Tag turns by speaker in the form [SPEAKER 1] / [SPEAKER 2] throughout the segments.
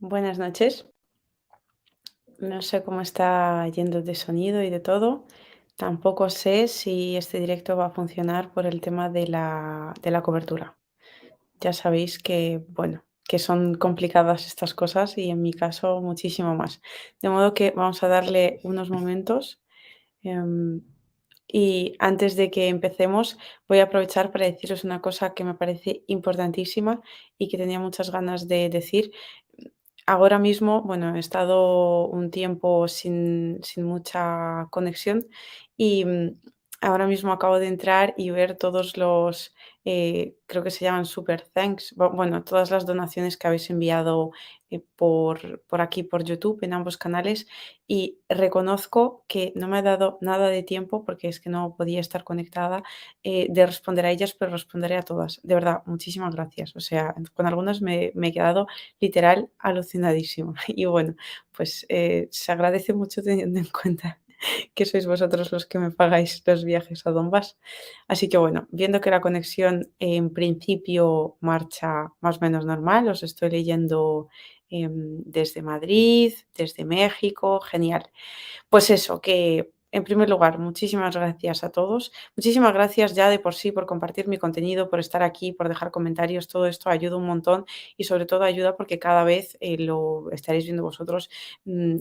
[SPEAKER 1] Buenas noches. No sé cómo está yendo de sonido y de todo. Tampoco sé si este directo va a funcionar por el tema de la cobertura. Ya sabéis que, bueno, que son complicadas estas cosas y en mi caso muchísimo más. De modo que vamos a darle unos momentos. em, y antes de que empecemos, voy a aprovechar para deciros una cosa que me parece importantísima y que tenía muchas ganas de decir. Ahora mismo, bueno, he estado un tiempo sin mucha conexión y ahora mismo acabo de entrar y ver todos los, creo que se llaman super thanks, bueno, todas las donaciones que habéis enviado por aquí, por YouTube, en ambos canales. Y reconozco que no me ha dado nada de tiempo porque es que no podía estar conectada de responder a ellas, pero responderé a todas. De verdad, muchísimas gracias. O sea, con algunas me he quedado literal alucinadísima. Y bueno, pues se agradece mucho teniendo en cuenta que sois vosotros los que me pagáis los viajes a Donbass. Así que bueno, viendo que la conexión en principio marcha más o menos normal, os estoy leyendo desde Madrid, desde México, genial. Pues eso, que en primer lugar, muchísimas gracias a todos. Muchísimas gracias ya de por sí por compartir mi contenido, por estar aquí, por dejar comentarios. Todo esto ayuda un montón y sobre todo ayuda porque cada vez lo estaréis viendo vosotros.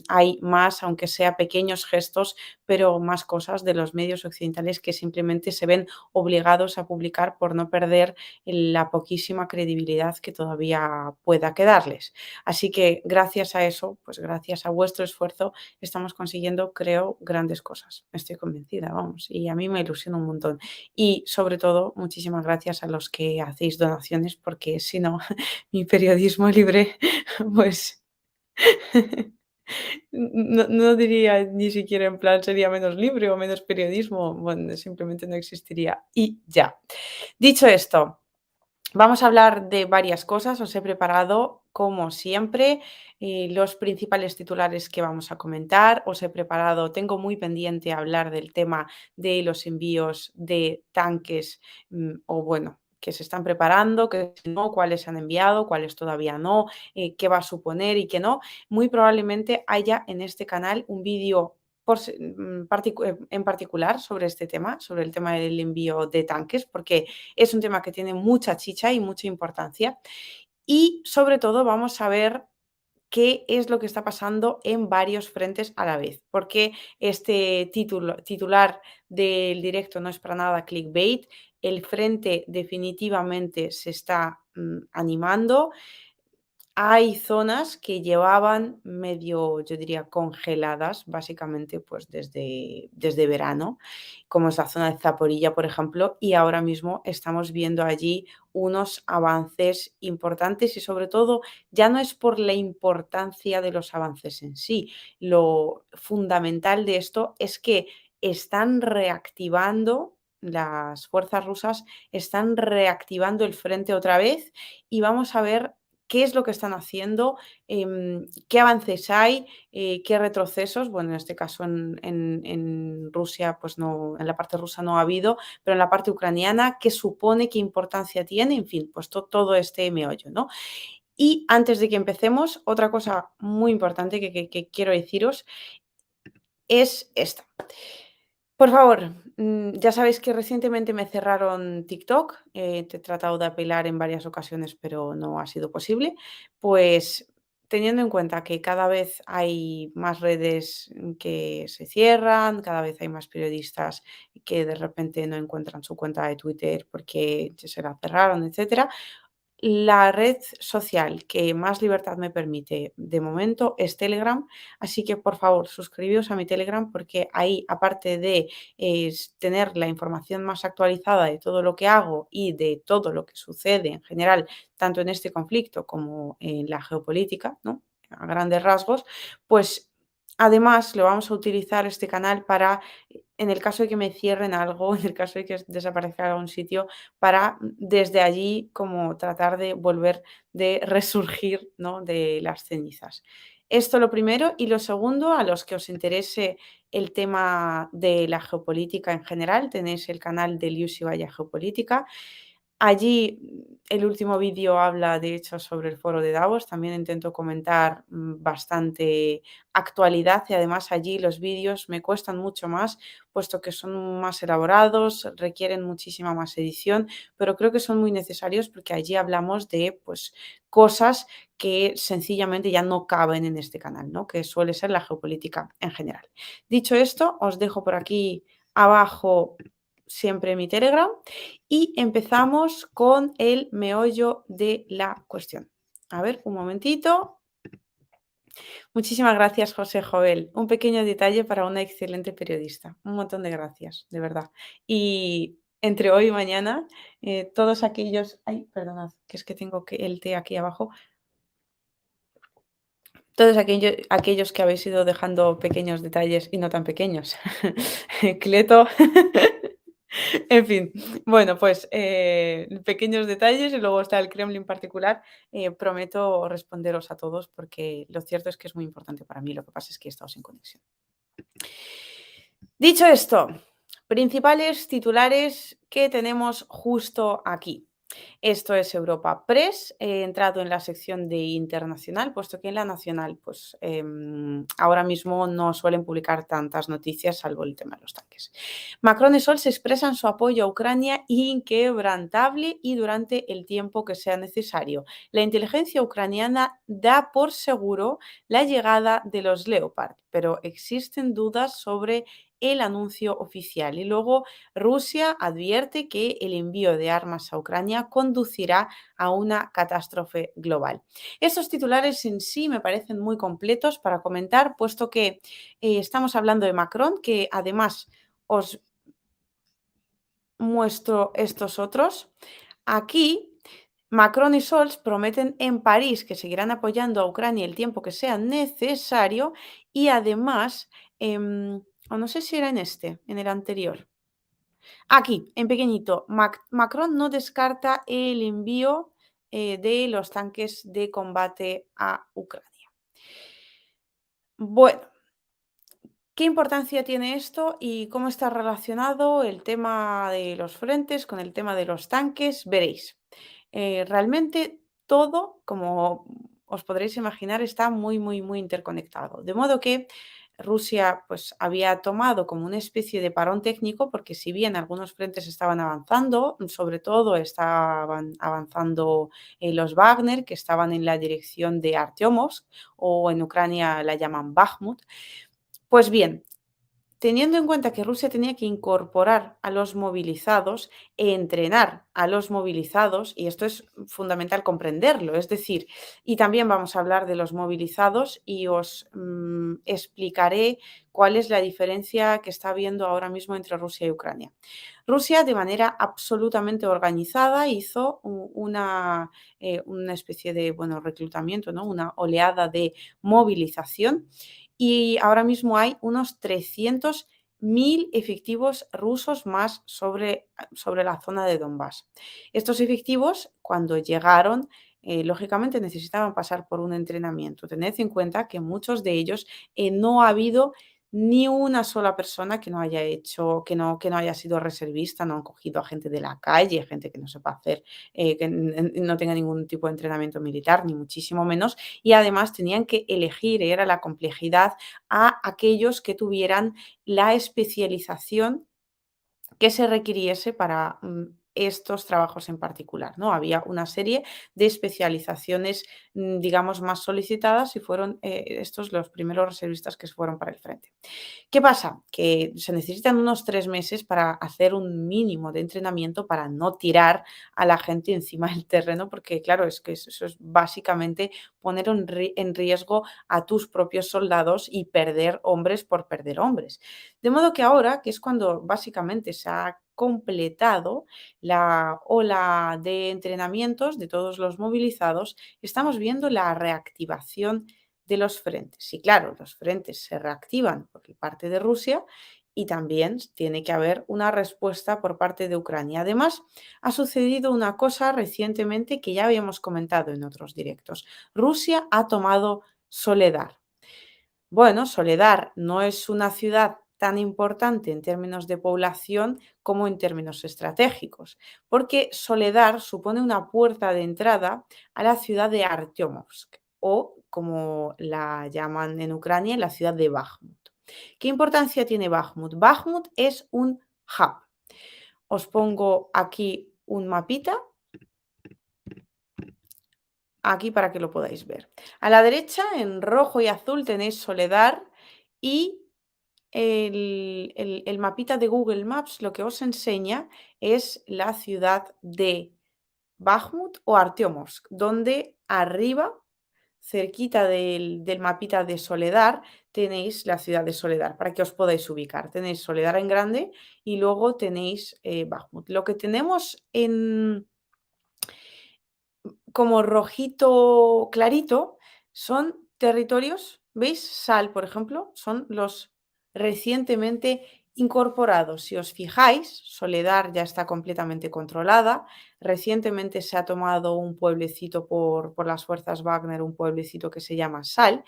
[SPEAKER 1] Hay más, aunque sea pequeños gestos, pero más cosas de los medios occidentales que simplemente se ven obligados a publicar por no perder la poquísima credibilidad que todavía pueda quedarles. Así que gracias a eso, pues gracias a vuestro esfuerzo, estamos consiguiendo, creo, grandes cosas. Estoy convencida, vamos, y a mí me ilusiona un montón. Y sobre todo, muchísimas gracias a los que hacéis donaciones, porque si no, mi periodismo libre, pues no diría ni siquiera en plan sería menos libre o menos periodismo, bueno, simplemente no existiría y ya. Dicho esto, vamos a hablar de varias cosas. Os he preparado, como siempre, los principales titulares que vamos a comentar. Os he preparado, tengo muy pendiente hablar del tema de los envíos de tanques, o bueno, que se están preparando, que no, cuáles se han enviado, cuáles todavía no, qué va a suponer y qué no. Muy probablemente haya en este canal un vídeo en particular sobre este tema, sobre el tema del envío de tanques, porque es un tema que tiene mucha chicha y mucha importancia. Y sobre todo vamos a ver qué es lo que está pasando en varios frentes a la vez, porque este titular del directo no es para nada clickbait. El frente definitivamente se está animando. Hay zonas que llevaban medio, yo diría, congeladas, básicamente, pues desde verano, como es la zona de Zaporilla, por ejemplo, y ahora mismo estamos viendo allí unos avances importantes y sobre todo ya no es por la importancia de los avances en sí. Lo fundamental de esto es que están reactivando, las fuerzas rusas están reactivando el frente otra vez y vamos a ver qué es lo que están haciendo, qué avances hay, qué retrocesos. Bueno, en este caso en Rusia, pues no, en la parte rusa no ha habido, pero en la parte ucraniana, qué supone, qué importancia tiene, en fin, pues todo este meollo, ¿no? Y antes de que empecemos, otra cosa muy importante que quiero deciros es esta. Por favor, ya sabéis que recientemente me cerraron TikTok, he tratado de apelar en varias ocasiones, pero no ha sido posible. Pues teniendo en cuenta que cada vez hay más redes que se cierran, cada vez hay más periodistas que de repente no encuentran su cuenta de Twitter porque se la cerraron, etcétera, la red social que más libertad me permite de momento es Telegram, así que por favor suscribíos a mi Telegram porque ahí, aparte de tener la información más actualizada de todo lo que hago y de todo lo que sucede en general, tanto en este conflicto como en la geopolítica, ¿no? A grandes rasgos, pues además lo vamos a utilizar este canal para, en el caso de que me cierren algo, en el caso de que desaparezca algún sitio, para desde allí como tratar de volver, de resurgir, ¿no? De las cenizas. Esto lo primero. Y lo segundo, a los que os interese el tema de la geopolítica en general, tenéis el canal de Liusi Vaya Geopolítica. Allí el último vídeo habla, de hecho, sobre el foro de Davos. También intento comentar bastante actualidad y además allí los vídeos me cuestan mucho más, puesto que son más elaborados, requieren muchísima más edición, pero creo que son muy necesarios porque allí hablamos de pues, cosas que sencillamente ya no caben en este canal, ¿no? Que suele ser la geopolítica en general. Dicho esto, os dejo por aquí abajo siempre mi Telegram y empezamos con el meollo de la cuestión. A ver, un momentito. Muchísimas gracias, José Joel. Un pequeño detalle para una excelente periodista. Un montón de gracias, de verdad. Y entre hoy y mañana, todos aquellos... Ay, perdonad, que es que tengo el té aquí abajo. Todos aquellos que habéis ido dejando pequeños detalles y no tan pequeños. Cleto. En fin, bueno, pues pequeños detalles y luego está el Kremlin particular. Prometo responderos a todos porque lo cierto es que es muy importante para mí. Lo que pasa es que he estado sin conexión. Dicho esto, principales titulares que tenemos justo aquí. Esto es Europa Press. He entrado en la sección de internacional, puesto que en la nacional, pues ahora mismo no suelen publicar tantas noticias, salvo el tema de los tanques. Macron y Scholz expresan su apoyo a Ucrania inquebrantable y durante el tiempo que sea necesario. La inteligencia ucraniana da por seguro la llegada de los Leopard, pero existen dudas sobre el anuncio oficial. Y luego Rusia advierte que el envío de armas a Ucrania conducirá a una catástrofe global. Estos titulares en sí me parecen muy completos para comentar, puesto que estamos hablando de Macron, que además os muestro estos otros. Aquí Macron y Scholz prometen en París que seguirán apoyando a Ucrania el tiempo que sea necesario y además, o no sé si era en el anterior. Aquí, en pequeñito, Macron no descarta el envío de los tanques de combate a Ucrania. Bueno, ¿qué importancia tiene esto y cómo está relacionado el tema de los frentes con el tema de los tanques? Veréis, realmente todo, como os podréis imaginar, está muy, muy, muy interconectado. De modo que Rusia pues, había tomado como una especie de parón técnico, porque si bien algunos frentes estaban avanzando, sobre todo estaban avanzando los Wagner, que estaban en la dirección de Artyomovsk, o en Ucrania la llaman Bakhmut. Pues bien, teniendo en cuenta que Rusia tenía que incorporar a los movilizados e entrenar a los movilizados, y esto es fundamental comprenderlo, es decir, y también vamos a hablar de los movilizados y os explicaré cuál es la diferencia que está habiendo ahora mismo entre Rusia y Ucrania. Rusia, de manera absolutamente organizada, hizo una especie de reclutamiento, ¿no? Una oleada de movilización y ahora mismo hay unos 300.000 efectivos rusos más sobre la zona de Donbass. Estos efectivos, cuando llegaron, lógicamente necesitaban pasar por un entrenamiento. Tened en cuenta que muchos de ellos no ha habido ni una sola persona que no haya hecho, que no haya sido reservista, no han cogido a gente de la calle, gente que no sepa hacer, que no tenga ningún tipo de entrenamiento militar, ni muchísimo menos, y además tenían que elegir, era la complejidad, a aquellos que tuvieran la especialización que se requiriese para estos trabajos en particular, ¿no? Había una serie de especializaciones, digamos, más solicitadas y fueron estos los primeros reservistas que se fueron para el frente. ¿Qué pasa? Que se necesitan unos 3 meses para hacer un mínimo de entrenamiento para no tirar a la gente encima del terreno, porque claro, es que eso es básicamente poner en riesgo a tus propios soldados y perder hombres por perder hombres. De modo que ahora, que es cuando básicamente se ha completado la ola de entrenamientos de todos los movilizados, estamos viendo la reactivación de los frentes. Y claro, los frentes se reactivan por parte de Rusia y también tiene que haber una respuesta por parte de Ucrania. Además, ha sucedido una cosa recientemente que ya habíamos comentado en otros directos. Rusia ha tomado Soledar. Bueno, Soledar no es una ciudad tan importante en términos de población como en términos estratégicos, porque Soledar supone una puerta de entrada a la ciudad de Artyomovsk o, como la llaman en Ucrania, la ciudad de Bakhmut. ¿Qué importancia tiene Bakhmut? Bakhmut es un hub. Os pongo aquí un mapita, aquí para que lo podáis ver. A la derecha, en rojo y azul, tenéis Soledar y el mapita de Google Maps lo que os enseña es la ciudad de Bakhmut o Artyomovsk, donde arriba, cerquita del mapita de Soledar, tenéis la ciudad de Soledar, para que os podáis ubicar. Tenéis Soledar en grande y luego tenéis Bakhmut. Lo que tenemos en como rojito clarito son territorios, ¿veis? Sal, por ejemplo, son los recientemente incorporados. Si os fijáis, Soledar ya está completamente controlada. Recientemente se ha tomado un pueblecito por las fuerzas Wagner, un pueblecito que se llama Sal.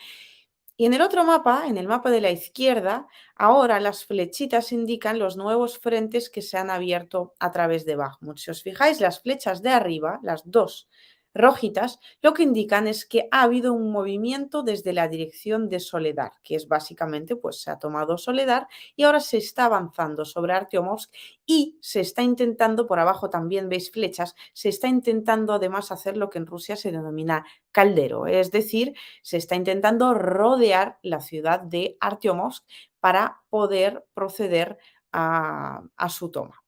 [SPEAKER 1] Y en el otro mapa, en el mapa de la izquierda, ahora las flechitas indican los nuevos frentes que se han abierto a través de Bakhmut. Si os fijáis, las flechas de arriba, las dos rojitas, lo que indican es que ha habido un movimiento desde la dirección de Soledar, que es básicamente, pues se ha tomado Soledar y ahora se está avanzando sobre Artyomovsk y se está intentando, por abajo también veis flechas, se está intentando además hacer lo que en Rusia se denomina caldero, es decir, se está intentando rodear la ciudad de Artyomovsk para poder proceder a su toma.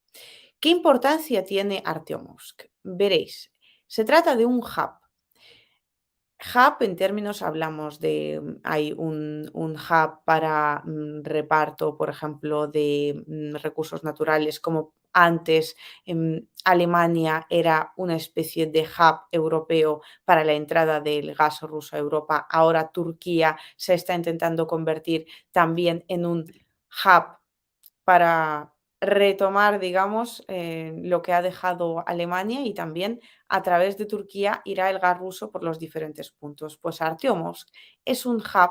[SPEAKER 1] ¿Qué importancia tiene Artyomovsk? Veréis, se trata de un hub. Hub, en términos, hablamos de, hay un hub para reparto, por ejemplo, de recursos naturales, como antes Alemania era una especie de hub europeo para la entrada del gas ruso a Europa. Ahora Turquía se está intentando convertir también en un hub para retomar, digamos, lo que ha dejado Alemania y también a través de Turquía irá el gas ruso por los diferentes puntos. Pues Artyomovsk es un hub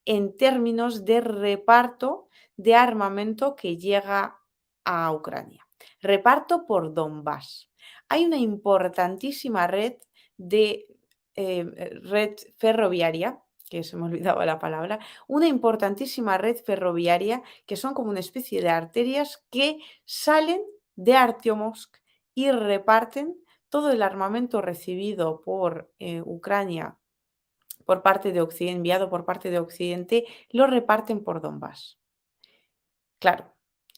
[SPEAKER 1] en términos de reparto de armamento que llega a Ucrania. Reparto por Donbass. Hay una importantísima red ferroviaria, que se me olvidaba la palabra, una importantísima red ferroviaria que son como una especie de arterias que salen de Artyomovsk y reparten todo el armamento recibido por Ucrania por parte de Occidente, enviado por parte de Occidente, lo reparten por Donbass. Claro,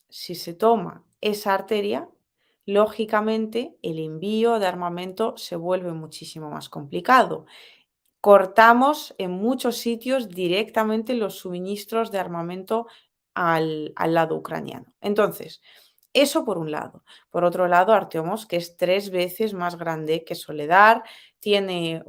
[SPEAKER 1] si se toma esa arteria, lógicamente el envío de armamento se vuelve muchísimo más complicado. Cortamos en muchos sitios directamente los suministros de armamento al lado ucraniano. Entonces, eso por un lado. Por otro lado, Artyomovsk, que es 3 veces más grande que Soledar, tiene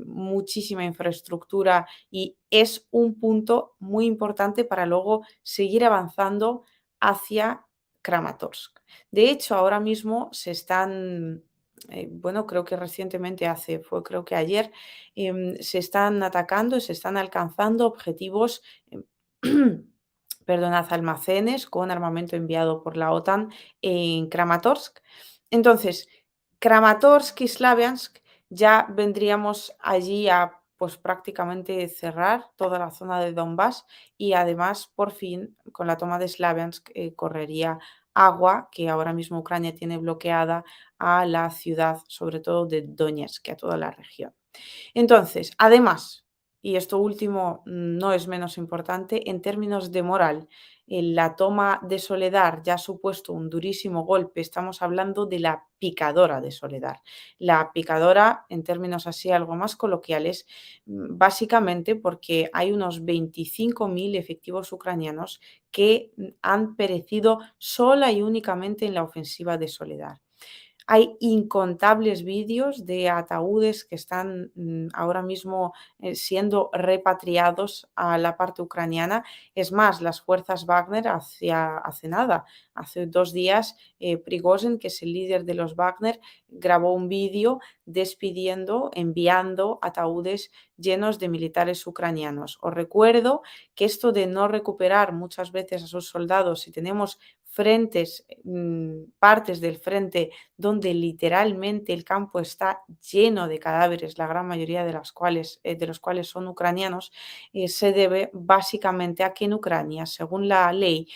[SPEAKER 1] muchísima infraestructura y es un punto muy importante para luego seguir avanzando hacia Kramatorsk. De hecho, ahora mismo se están, bueno, creo que recientemente fue creo que ayer, se están atacando, se están alcanzando objetivos, perdonad, almacenes con armamento enviado por la OTAN en Kramatorsk. Entonces, Kramatorsk y Slaviansk ya vendríamos allí a pues prácticamente cerrar toda la zona de Donbass y además por fin con la toma de Slaviansk correría agua que ahora mismo Ucrania tiene bloqueada a la ciudad, sobre todo de Donetsk, a toda la región. Entonces, además, y esto último no es menos importante, en términos de moral, la toma de Soledar ya ha supuesto un durísimo golpe. Estamos hablando de la picadora de Soledar. La picadora, en términos así algo más coloquiales, básicamente porque hay unos 25.000 efectivos ucranianos que han perecido sola y únicamente en la ofensiva de Soledar. Hay incontables vídeos de ataúdes que están ahora mismo siendo repatriados a la parte ucraniana. Es más, las fuerzas Wagner hace nada, hace 2 días, Prigozhin, que es el líder de los Wagner, grabó un vídeo despidiendo, enviando ataúdes llenos de militares ucranianos. Os recuerdo que esto de no recuperar muchas veces a sus soldados, si tenemos frentes, partes del frente donde literalmente el campo está lleno de cadáveres, la gran mayoría de los cuales son ucranianos, se debe básicamente a que en Ucrania, según la ley,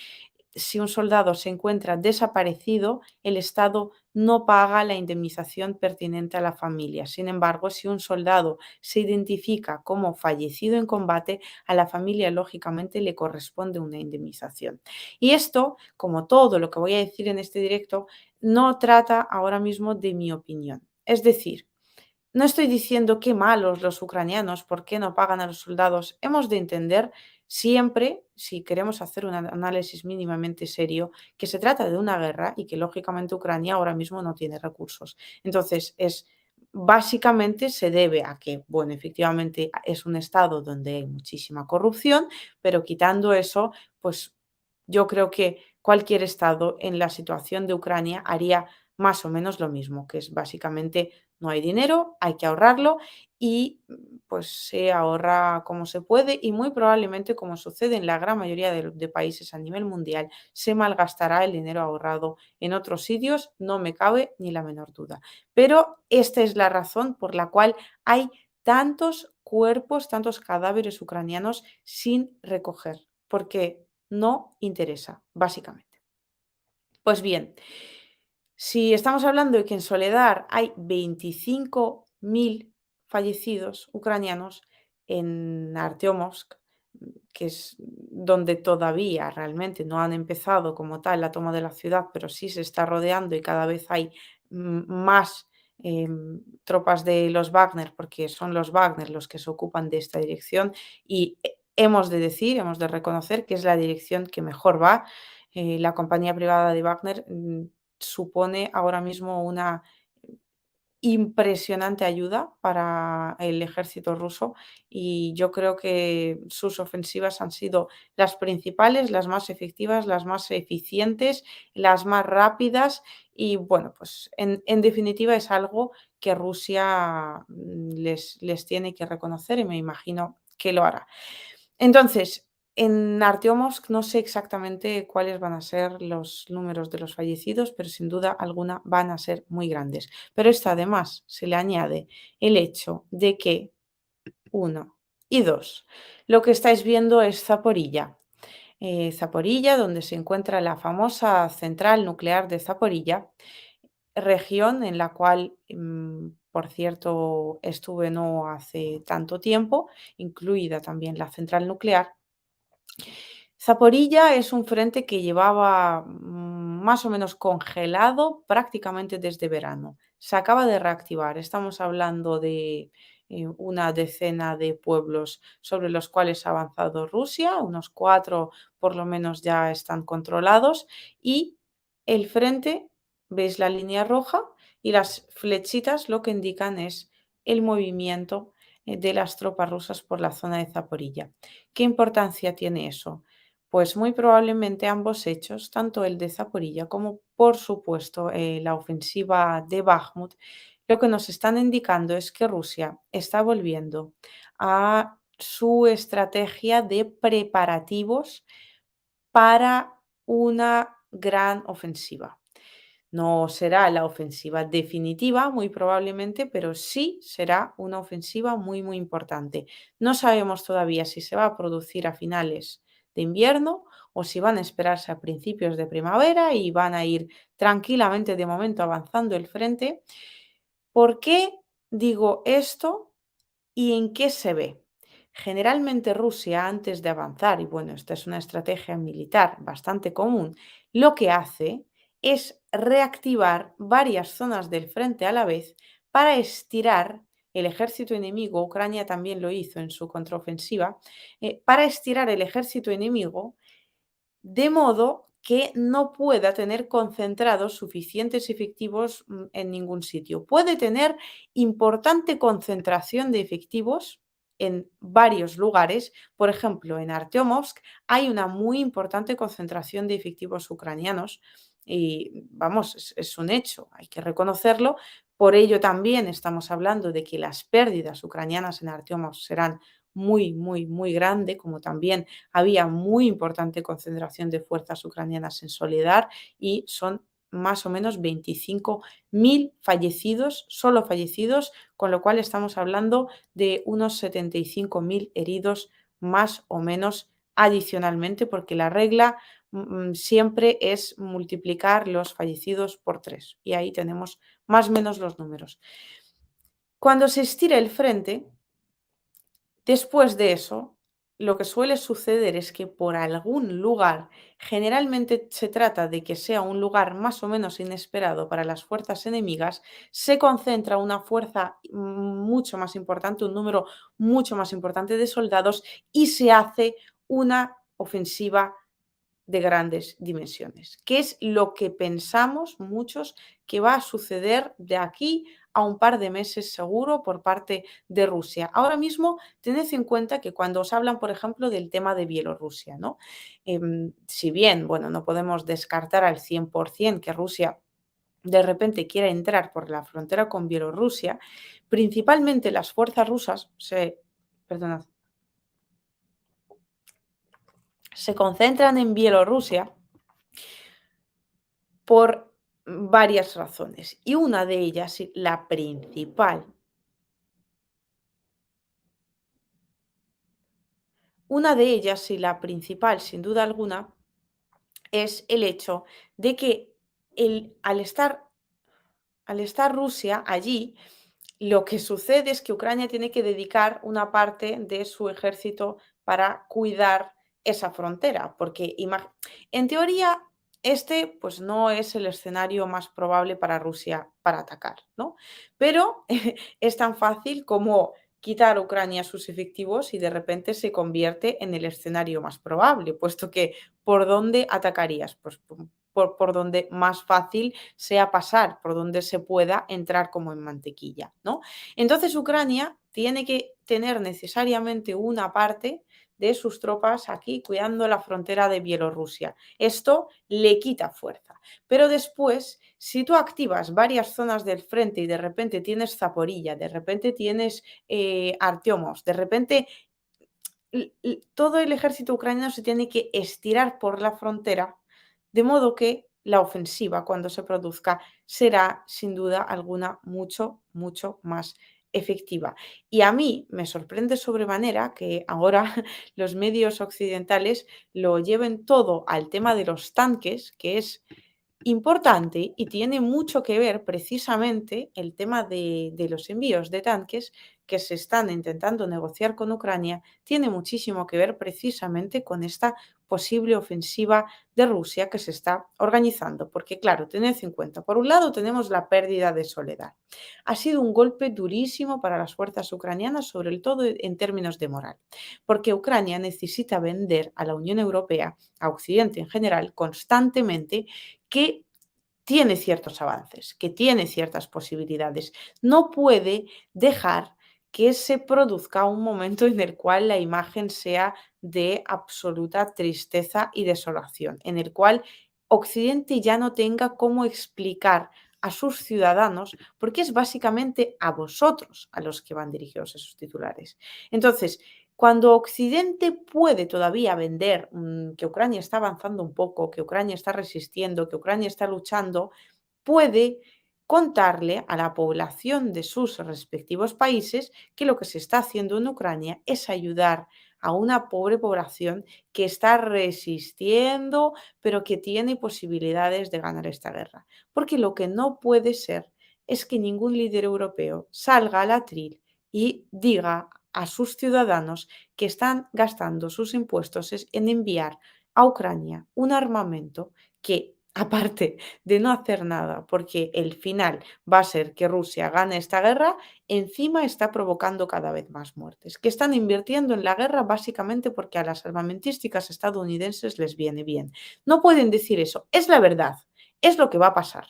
[SPEAKER 1] si un soldado se encuentra desaparecido, el Estado no paga la indemnización pertinente a la familia. Sin embargo, si un soldado se identifica como fallecido en combate, a la familia lógicamente le corresponde una indemnización. Y esto, como todo lo que voy a decir en este directo, no trata ahora mismo de mi opinión. Es decir, no estoy diciendo qué malos los ucranianos, por qué no pagan a los soldados. Hemos de entender siempre, si queremos hacer un análisis mínimamente serio, que se trata de una guerra y que lógicamente Ucrania ahora mismo no tiene recursos. Entonces, básicamente se debe a que, bueno, efectivamente es un estado donde hay muchísima corrupción, pero quitando eso, pues yo creo que cualquier estado en la situación de Ucrania haría más o menos lo mismo, que es básicamente no hay dinero, hay que ahorrarlo y pues se ahorra como se puede y muy probablemente, como sucede en la gran mayoría de países a nivel mundial, se malgastará el dinero ahorrado en otros sitios, no me cabe ni la menor duda. Pero esta es la razón por la cual hay tantos cuerpos, tantos cadáveres ucranianos sin recoger, porque no interesa, básicamente. Pues bien, si estamos hablando de que en Soledar hay 25.000 fallecidos ucranianos, en Artyomovsk, que es donde todavía realmente no han empezado como tal la toma de la ciudad, pero sí se está rodeando y cada vez hay más tropas de los Wagner, porque son los Wagner los que se ocupan de esta dirección y hemos de decir, hemos de reconocer que es la dirección que mejor va. La compañía privada de Wagner supone ahora mismo una impresionante ayuda para el ejército ruso y yo creo que sus ofensivas han sido las principales, las más efectivas, las más eficientes, las más rápidas y bueno, pues en definitiva es algo que Rusia les tiene que reconocer y me imagino que lo hará. Entonces, en Artyomovsk no sé exactamente cuáles van a ser los números de los fallecidos, pero sin duda alguna van a ser muy grandes. Pero esto además se le añade el hecho de que, uno, y dos, lo que estáis viendo es Zaporilla. Zaporilla, donde se encuentra la famosa central nuclear de Zaporilla, región en la cual, por cierto, estuve no hace tanto tiempo, incluida también la central nuclear. Zaporilla es un frente que llevaba más o menos congelado prácticamente desde verano. Se acaba de reactivar. Estamos hablando de una decena de pueblos sobre los cuales ha avanzado Rusia, unos 4 por lo menos ya están controlados y el frente, veis la línea roja y las flechitas lo que indican es el movimiento de las tropas rusas por la zona de Zaporilla. ¿Qué importancia tiene eso? Pues muy probablemente ambos hechos, tanto el de Zaporilla como por supuesto la ofensiva de Bakhmut, lo que nos están indicando es que Rusia está volviendo a su estrategia de preparativos para una gran ofensiva. No será la ofensiva definitiva, muy probablemente, pero sí será una ofensiva muy, muy importante. No sabemos todavía si se va a producir a finales de invierno o si van a esperarse a principios de primavera y van a ir tranquilamente de momento avanzando el frente. ¿Por qué digo esto y en qué se ve? Generalmente Rusia, antes de avanzar, y bueno, esta es una estrategia militar bastante común, lo que hace es reactivar varias zonas del frente a la vez para estirar el ejército enemigo, Ucrania también lo hizo en su contraofensiva, para estirar el ejército enemigo de modo que no pueda tener concentrados suficientes efectivos en ningún sitio. Puede tener importante concentración de efectivos en varios lugares. Por ejemplo, en Artyomovsk hay una muy importante concentración de efectivos ucranianos y vamos, es un hecho, hay que reconocerlo. Por ello también estamos hablando de que las pérdidas ucranianas en Artyomovsk serán muy, muy, muy grande, como también había muy importante concentración de fuerzas ucranianas en Soledar y son más o menos 25.000 fallecidos, solo fallecidos, con lo cual estamos hablando de unos 75.000 heridos más o menos adicionalmente, porque la regla siempre es multiplicar los fallecidos por 3 y ahí tenemos más o menos los números. Cuando se estira el frente, después de eso, lo que suele suceder es que por algún lugar, generalmente se trata de que sea un lugar más o menos inesperado para las fuerzas enemigas, se concentra una fuerza mucho más importante, un número mucho más importante de soldados y se hace una ofensiva de grandes dimensiones, que es lo que pensamos muchos que va a suceder de aquí a un par de meses seguro por parte de Rusia. Ahora mismo, tened en cuenta que cuando os hablan, por ejemplo, del tema de Bielorrusia, ¿no? Si bien, bueno, no podemos descartar al 100% que Rusia de repente quiera entrar por la frontera con Bielorrusia, principalmente las fuerzas rusas perdonad, se concentran en Bielorrusia por varias razones. Y una de ellas, y la principal, sin duda alguna, es el hecho de que al estar Rusia allí, lo que sucede es que Ucrania tiene que dedicar una parte de su ejército para cuidar esa frontera, porque en teoría pues no es el escenario más probable para Rusia para atacar, ¿no? Pero es tan fácil como quitar a Ucrania sus efectivos y de repente se convierte en el escenario más probable, puesto que ¿por dónde atacarías? Pues por donde más fácil sea pasar, por donde se pueda entrar como en mantequilla, ¿no? Entonces Ucrania tiene que tener necesariamente una parte de sus tropas aquí cuidando la frontera de Bielorrusia. Esto le quita fuerza. Pero después, si tú activas varias zonas del frente y de repente tienes Zaporilla, de repente tienes Artiomos, de repente todo el ejército ucraniano se tiene que estirar por la frontera, de modo que la ofensiva, cuando se produzca, será sin duda alguna mucho, mucho más efectiva. Y a mí me sorprende sobremanera que ahora los medios occidentales lo lleven todo al tema de los tanques, que es importante y tiene mucho que ver precisamente el tema de los envíos de tanques que se están intentando negociar con Ucrania, tiene muchísimo que ver precisamente con esta posible ofensiva de Rusia que se está organizando. Porque claro, tened en cuenta, por un lado tenemos la pérdida de Soledad. Ha sido un golpe durísimo para las fuerzas ucranianas, sobre todo en términos de moral, porque Ucrania necesita vender a la Unión Europea, a Occidente en general, constantemente que tiene ciertos avances, que tiene ciertas posibilidades. No puede dejar que se produzca un momento en el cual la imagen sea de absoluta tristeza y desolación, en el cual Occidente ya no tenga cómo explicar a sus ciudadanos, porque es básicamente a vosotros a los que van dirigidos esos titulares. Entonces, cuando Occidente puede todavía vender que Ucrania está avanzando un poco, que Ucrania está resistiendo, que Ucrania está luchando, puede contarle a la población de sus respectivos países que lo que se está haciendo en Ucrania es ayudar a una pobre población que está resistiendo, pero que tiene posibilidades de ganar esta guerra. Porque lo que no puede ser es que ningún líder europeo salga al atril y diga a sus ciudadanos que están gastando sus impuestos en enviar a Ucrania un armamento que aparte de no hacer nada, porque el final va a ser que Rusia gane esta guerra, encima está provocando cada vez más muertes, que están invirtiendo en la guerra básicamente porque a las armamentísticas estadounidenses les viene bien. No pueden decir eso, es la verdad, es lo que va a pasar.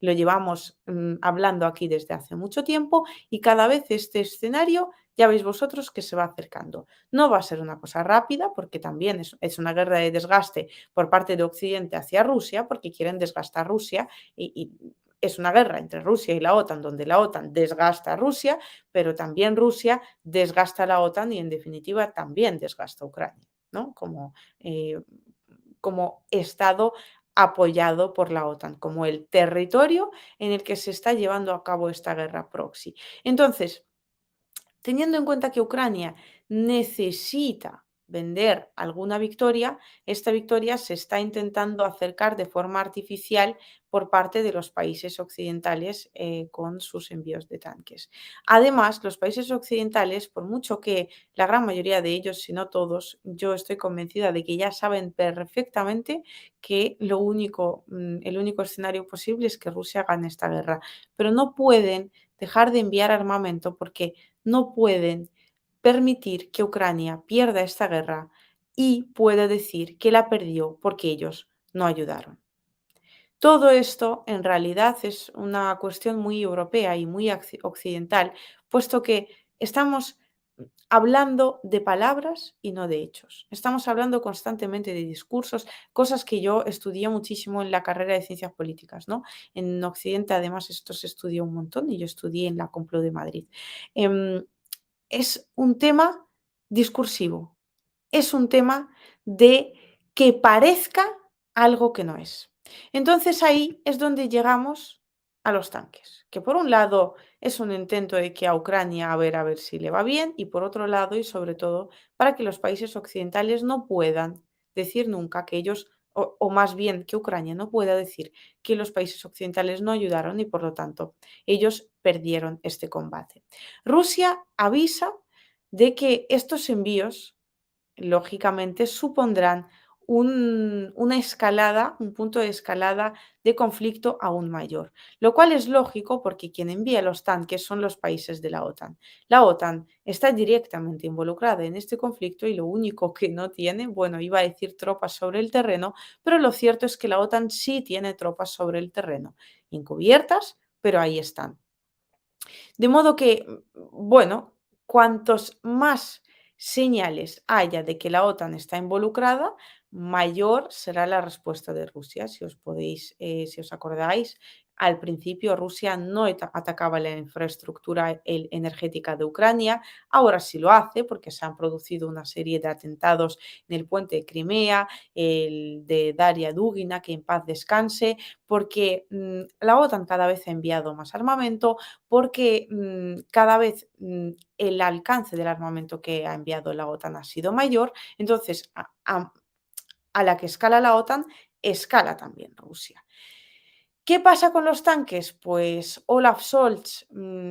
[SPEAKER 1] Lo llevamos hablando aquí desde hace mucho tiempo y cada vez este escenario, ya veis vosotros que se va acercando. No va a ser una cosa rápida porque también es una guerra de desgaste por parte de Occidente hacia Rusia, porque quieren desgastar Rusia y es una guerra entre Rusia y la OTAN, donde la OTAN desgasta a Rusia, pero también Rusia desgasta a la OTAN y en definitiva también desgasta a Ucrania, ¿no? Como Estado apoyado por la OTAN, como el territorio en el que se está llevando a cabo esta guerra proxy. Entonces, teniendo en cuenta que Ucrania necesita vender alguna victoria, esta victoria se está intentando acercar de forma artificial por parte de los países occidentales con sus envíos de tanques. Además, los países occidentales, por mucho que la gran mayoría de ellos, si no todos, yo estoy convencida de que ya saben perfectamente que el único escenario posible es que Rusia gane esta guerra, pero no pueden dejar de enviar armamento porque no pueden permitir que Ucrania pierda esta guerra y pueda decir que la perdió porque ellos no ayudaron. Todo esto en realidad es una cuestión muy europea y muy occidental, puesto que estamos hablando de palabras y no de hechos. Estamos hablando constantemente de discursos, cosas que yo estudié muchísimo en la carrera de ciencias políticas, ¿no? En Occidente además esto se estudia un montón y yo estudié en la Complutense de Madrid. Em, es un tema discursivo, es un tema de que parezca algo que no es. Entonces ahí es donde llegamos a los tanques, que por un lado es un intento de que a Ucrania a ver si le va bien y por otro lado y sobre todo para que los países occidentales no puedan decir nunca que ellos, o más bien que Ucrania no pueda decir que los países occidentales no ayudaron y por lo tanto ellos perdieron este combate. Rusia avisa de que estos envíos lógicamente supondrán una escalada, un punto de escalada de conflicto aún mayor, lo cual es lógico porque quien envía los tanques son los países de la OTAN. La OTAN está directamente involucrada en este conflicto y lo único que no tiene, bueno, iba a decir tropas sobre el terreno, pero lo cierto es que la OTAN sí tiene tropas sobre el terreno, encubiertas, pero ahí están. De modo que, bueno, cuantos más señales haya de que la OTAN está involucrada, mayor será la respuesta de Rusia. Si os acordáis, al principio Rusia no atacaba la infraestructura energética de Ucrania, ahora sí lo hace porque se han producido una serie de atentados en el puente de Crimea, el de Daria Dugina, que en paz descanse, porque la OTAN cada vez ha enviado más armamento, porque cada vez el alcance del armamento que ha enviado la OTAN ha sido mayor, entonces a la que escala la OTAN, escala también Rusia. ¿Qué pasa con los tanques? Pues Olaf Scholz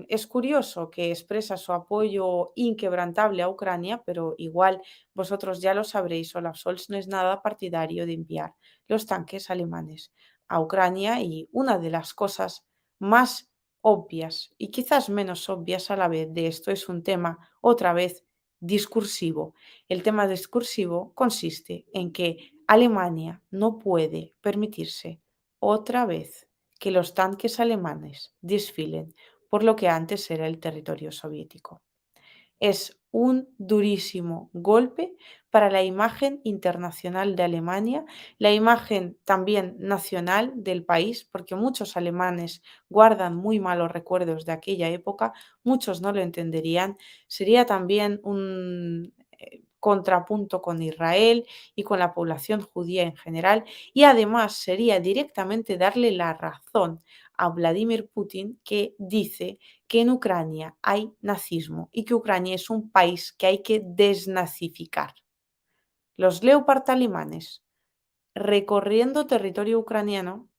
[SPEAKER 1] es curioso que expresa su apoyo inquebrantable a Ucrania, pero igual vosotros ya lo sabréis, Olaf Scholz no es nada partidario de enviar los tanques alemanes a Ucrania y una de las cosas más obvias y quizás menos obvias a la vez de esto es un tema otra vez discursivo. El tema discursivo consiste en que Alemania no puede permitirse otra vez que los tanques alemanes desfilen por lo que antes era el territorio soviético. Es un durísimo golpe para la imagen internacional de Alemania, la imagen también nacional del país, porque muchos alemanes guardan muy malos recuerdos de aquella época, muchos no lo entenderían. Sería también un contrapunto con Israel y con la población judía en general, y además sería directamente darle la razón a Vladimir Putin, que dice que en Ucrania hay nazismo y que Ucrania es un país que hay que desnazificar. Los Leopard alemanes recorriendo territorio ucraniano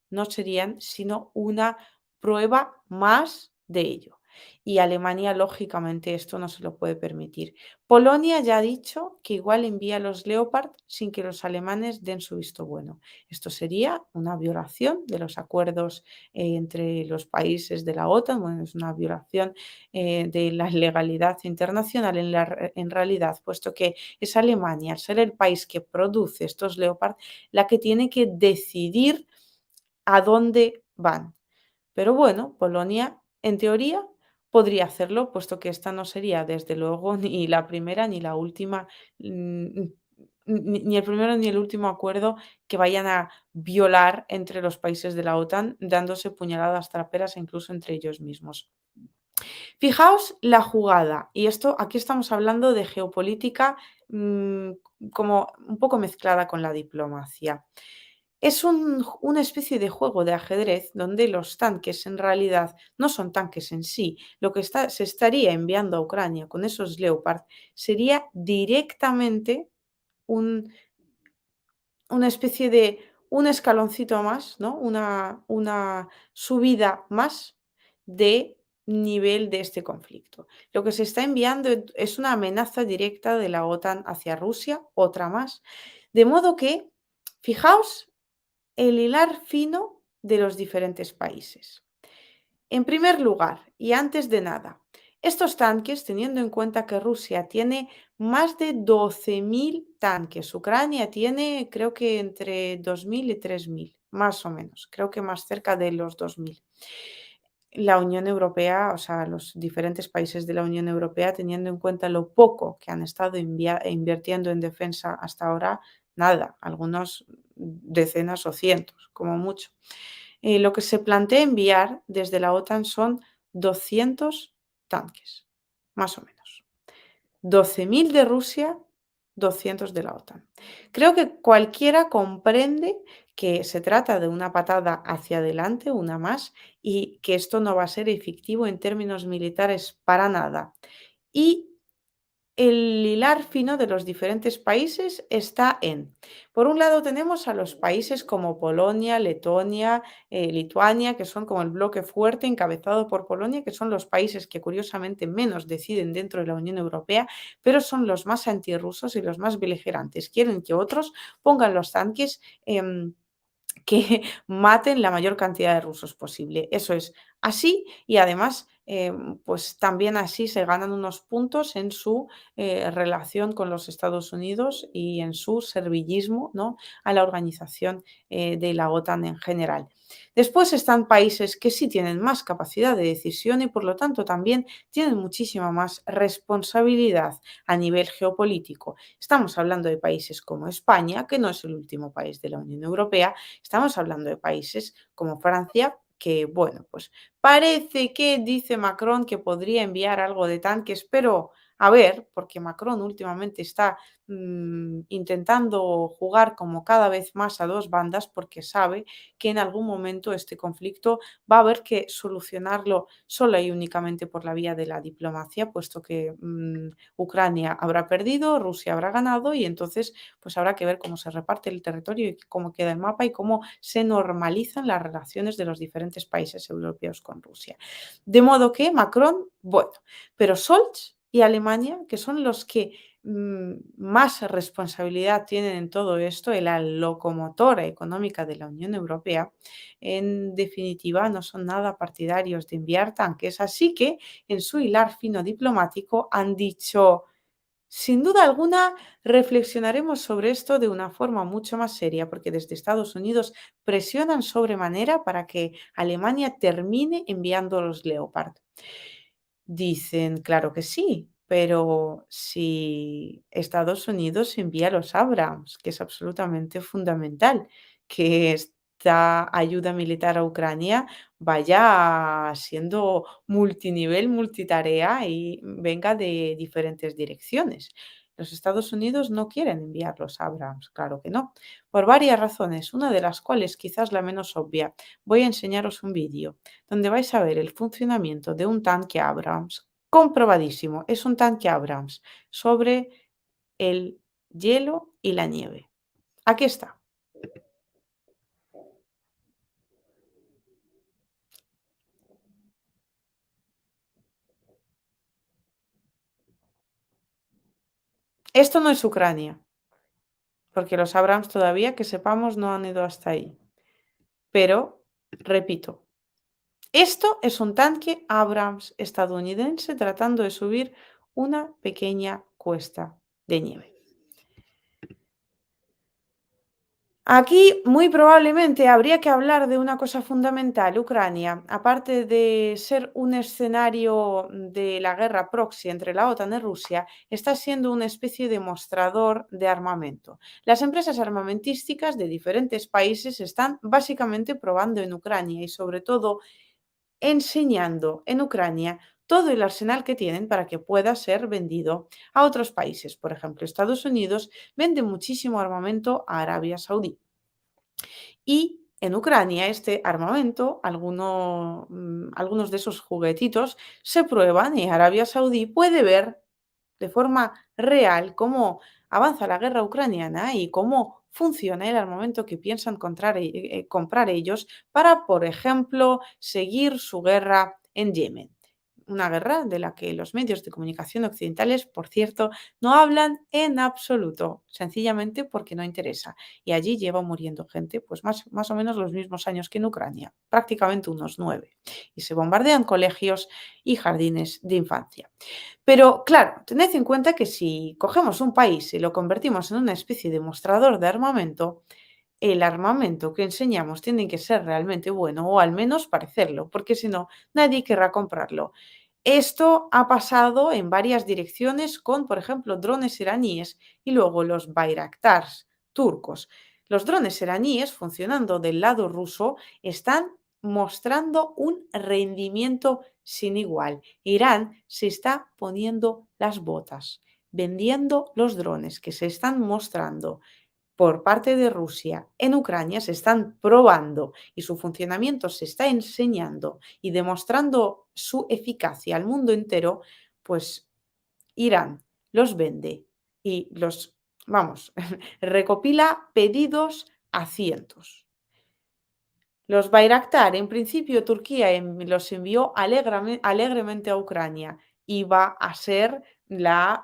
[SPEAKER 1] no serían sino una prueba más de ello. Y Alemania, lógicamente, esto no se lo puede permitir. Polonia ya ha dicho que igual envía los Leopard sin que los alemanes den su visto bueno. Esto sería una violación de los acuerdos entre los países de la OTAN, bueno, es una violación de la legalidad internacional en realidad, puesto que es Alemania, al ser el país que produce estos Leopard, la que tiene que decidir a dónde van. Pero bueno, Polonia, en teoría, podría hacerlo, puesto que esta no sería, desde luego, ni la primera ni la última, ni el primero ni el último acuerdo que vayan a violar entre los países de la OTAN, dándose puñaladas traperas incluso entre ellos mismos. Fijaos la jugada, y esto aquí estamos hablando de geopolítica como un poco mezclada con la diplomacia. Es una especie de juego de ajedrez donde los tanques en realidad no son tanques en sí. Lo que se estaría enviando a Ucrania con esos Leopard sería directamente un, una especie de un escaloncito más, ¿no? Una subida más de nivel de este conflicto. Lo que se está enviando es una amenaza directa de la OTAN hacia Rusia, otra más. De modo que, fijaos el hilar fino de los diferentes países. En primer lugar, y antes de nada, estos tanques, teniendo en cuenta que Rusia tiene más de 12.000 tanques, Ucrania tiene creo que entre 2.000 y 3.000, más o menos, creo que más cerca de los 2.000. La Unión Europea, o sea, los diferentes países de la Unión Europea, teniendo en cuenta lo poco que han estado invirtiendo en defensa hasta ahora, nada, algunos decenas o cientos, como mucho. Lo que se plantea enviar desde la OTAN son 200 tanques, más o menos. 12.000 de Rusia, 200 de la OTAN. Creo que cualquiera comprende que se trata de una patada hacia adelante, una más, y que esto no va a ser efectivo en términos militares para nada. Y el hilar fino de los diferentes países está en, por un lado tenemos a los países como Polonia, Letonia, Lituania, que son como el bloque fuerte encabezado por Polonia, que son los países que curiosamente menos deciden dentro de la Unión Europea, pero son los más antirrusos y los más beligerantes. Quieren que otros pongan los tanques que maten la mayor cantidad de rusos posible. Eso es así y además, pues también así se ganan unos puntos en su relación con los Estados Unidos y en su servillismo, ¿no?, a la organización de la OTAN en general. Después están países que sí tienen más capacidad de decisión y por lo tanto también tienen muchísima más responsabilidad a nivel geopolítico. Estamos hablando de países como España, que no es el último país de la Unión Europea. Estamos hablando de países como Francia, que, bueno, pues parece que dice Macron que podría enviar algo de tanques, pero a ver, porque Macron últimamente está intentando jugar como cada vez más a dos bandas porque sabe que en algún momento este conflicto va a haber que solucionarlo sola y únicamente por la vía de la diplomacia, puesto que Ucrania habrá perdido, Rusia habrá ganado y entonces pues habrá que ver cómo se reparte el territorio y cómo queda el mapa y cómo se normalizan las relaciones de los diferentes países europeos con Rusia. De modo que Macron, bueno, pero Scholz y Alemania, que son los que más responsabilidad tienen en todo esto, en la locomotora económica de la Unión Europea, en definitiva no son nada partidarios de enviar tanques, así que en su hilar fino diplomático han dicho: sin duda alguna, reflexionaremos sobre esto de una forma mucho más seria, porque desde Estados Unidos presionan sobremanera para que Alemania termine enviando los Leopard. Dicen, claro que sí, pero si Estados Unidos envía los Abrams, que es absolutamente fundamental, que esta ayuda militar a Ucrania vaya siendo multinivel, multitarea y venga de diferentes direcciones. Los Estados Unidos no quieren enviar los Abrams, claro que no, por varias razones, una de las cuales quizás la menos obvia. Voy a enseñaros un vídeo donde vais a ver el funcionamiento de un tanque Abrams, comprobadísimo, es un tanque Abrams sobre el hielo y la nieve. Aquí está. Esto no es Ucrania, porque los Abrams todavía, que sepamos, no han ido hasta ahí. Pero, repito, esto es un tanque Abrams estadounidense tratando de subir una pequeña cuesta de nieve. Aquí muy probablemente habría que hablar de una cosa fundamental. Ucrania, aparte de ser un escenario de la guerra proxy entre la OTAN y Rusia, está siendo una especie de mostrador de armamento. Las empresas armamentísticas de diferentes países están básicamente probando en Ucrania y sobre todo enseñando en Ucrania todo el arsenal que tienen para que pueda ser vendido a otros países. Por ejemplo, Estados Unidos vende muchísimo armamento a Arabia Saudí. Y en Ucrania este armamento, algunos de esos juguetitos se prueban y Arabia Saudí puede ver de forma real cómo avanza la guerra ucraniana y cómo funciona el armamento que piensan comprar ellos para, por ejemplo, seguir su guerra en Yemen. Una guerra de la que los medios de comunicación occidentales, por cierto, no hablan en absoluto, sencillamente porque no interesa. Y allí lleva muriendo gente, pues más o menos los mismos años que en Ucrania, prácticamente unos 9. Y se bombardean colegios y jardines de infancia. Pero claro, tened en cuenta que si cogemos un país y lo convertimos en una especie de mostrador de armamento, el armamento que enseñamos tiene que ser realmente bueno o al menos parecerlo, porque si no, nadie querrá comprarlo. Esto ha pasado en varias direcciones con, por ejemplo, drones iraníes y luego los Bayraktars turcos. Los drones iraníes, funcionando del lado ruso, están mostrando un rendimiento sin igual. Irán se está poniendo las botas, vendiendo los drones que se están mostrando por parte de Rusia en Ucrania, se están probando y su funcionamiento se está enseñando y demostrando su eficacia al mundo entero, pues Irán los vende y vamos, recopila pedidos a cientos. Los Bayraktar, en principio Turquía los envió alegremente a Ucrania y va a ser la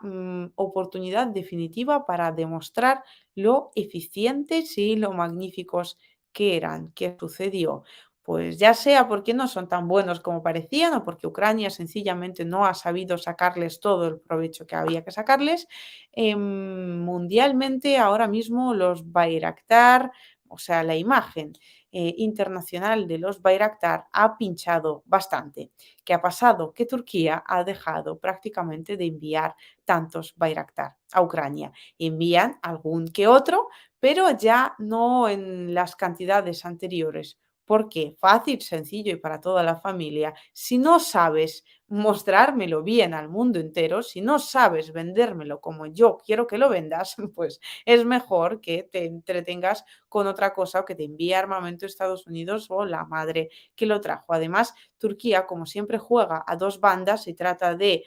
[SPEAKER 1] oportunidad definitiva para demostrar lo eficientes y lo magníficos que eran. ¿Qué sucedió? Pues ya sea porque no son tan buenos como parecían o porque Ucrania sencillamente no ha sabido sacarles todo el provecho que había que sacarles, mundialmente ahora mismo los Bayraktar, o sea, la imagen internacional de los Bayraktar ha pinchado bastante. ¿Qué ha pasado? Que Turquía ha dejado prácticamente de enviar tantos Bayraktar a Ucrania. Envían algún que otro, pero ya no en las cantidades anteriores. ¿Por qué? Fácil, sencillo y para toda la familia. Si no sabes mostrármelo bien al mundo entero, si no sabes vendérmelo como yo quiero que lo vendas, pues es mejor que te entretengas con otra cosa o que te envíe armamento Estados Unidos o la madre que lo trajo. Además, Turquía, como siempre, juega a dos bandas y trata de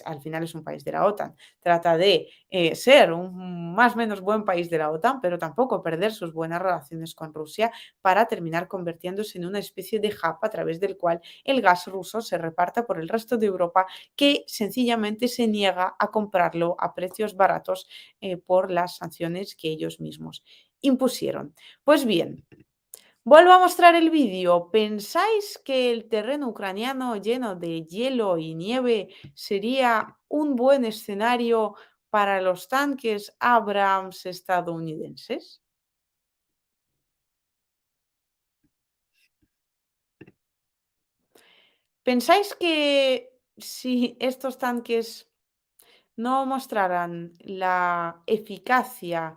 [SPEAKER 1] al final es un país de la OTAN, trata de ser un más o menos buen país de la OTAN, pero tampoco perder sus buenas relaciones con Rusia para terminar convirtiéndose en una especie de hub a través del cual el gas ruso se reparta por el resto de Europa, que sencillamente se niega a comprarlo a precios baratos por las sanciones que ellos mismos impusieron. Pues bien, vuelvo a mostrar el vídeo. ¿Pensáis que el terreno ucraniano lleno de hielo y nieve sería un buen escenario para los tanques Abrams estadounidenses? ¿Pensáis que si estos tanques no mostraran la eficacia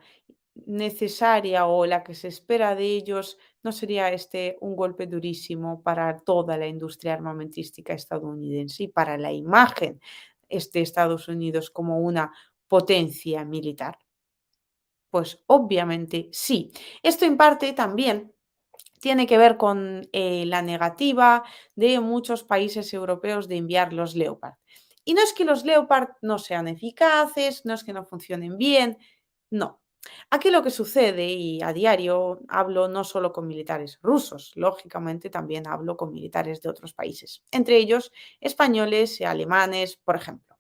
[SPEAKER 1] necesaria o la que se espera de ellos, no sería este un golpe durísimo para toda la industria armamentística estadounidense y para la imagen de Estados Unidos como una potencia militar? Pues obviamente sí. Esto en parte también tiene que ver con la negativa de muchos países europeos de enviar los Leopard. Y no es que los Leopard no sean eficaces, no es que no funcionen bien, no. Aquí lo que sucede, y a diario hablo no solo con militares rusos, lógicamente también hablo con militares de otros países, entre ellos españoles y alemanes, por ejemplo.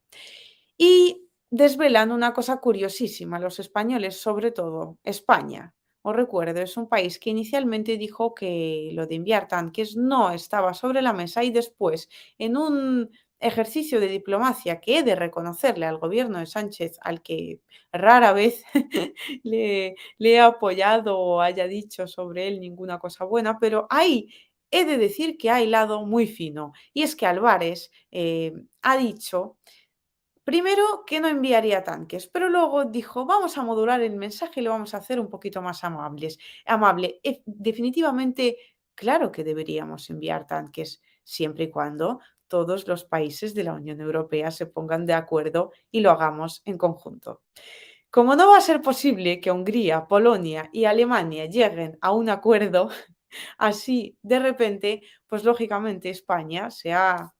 [SPEAKER 1] Y desvelan una cosa curiosísima. Los españoles, sobre todo España, os recuerdo, es un país que inicialmente dijo que lo de enviar tanques no estaba sobre la mesa y después, en un ejercicio de diplomacia que he de reconocerle al gobierno de Sánchez, al que rara vez le he apoyado o haya dicho sobre él ninguna cosa buena, pero ahí he de decir que ha hilado muy fino. Y es que Álvarez ha dicho primero, que no enviaría tanques, pero luego dijo, vamos a modular el mensaje y lo vamos a hacer un poquito más amable. Definitivamente, claro que deberíamos enviar tanques, siempre y cuando todos los países de la Unión Europea se pongan de acuerdo y lo hagamos en conjunto. Como no va a ser posible que Hungría, Polonia y Alemania lleguen a un acuerdo, así de repente, pues lógicamente España se ha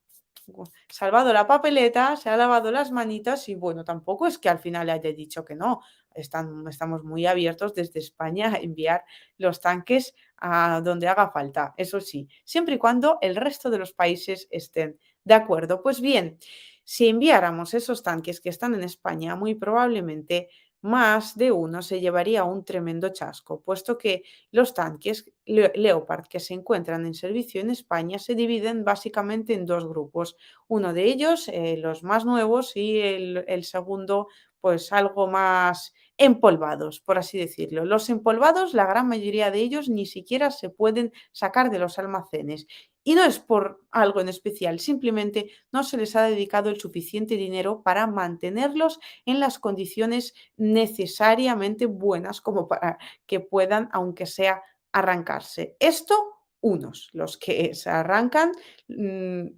[SPEAKER 1] salvado la papeleta, se ha lavado las manitas y bueno, tampoco es que al final haya dicho que no. Estamos muy abiertos desde España a enviar los tanques a donde haga falta, eso sí, siempre y cuando el resto de los países estén de acuerdo. Pues bien, si enviáramos esos tanques que están en España, muy probablemente más de uno se llevaría un tremendo chasco, puesto que los tanques Leopard que se encuentran en servicio en España se dividen básicamente en dos grupos. Uno de ellos, los más nuevos, y el segundo, pues algo más empolvados, por así decirlo. Los empolvados, la gran mayoría de ellos ni siquiera se pueden sacar de los almacenes. Y no es por algo en especial, simplemente no se les ha dedicado el suficiente dinero para mantenerlos en las condiciones necesariamente buenas como para que puedan, aunque sea, arrancarse. Esto, unos, los que se arrancan,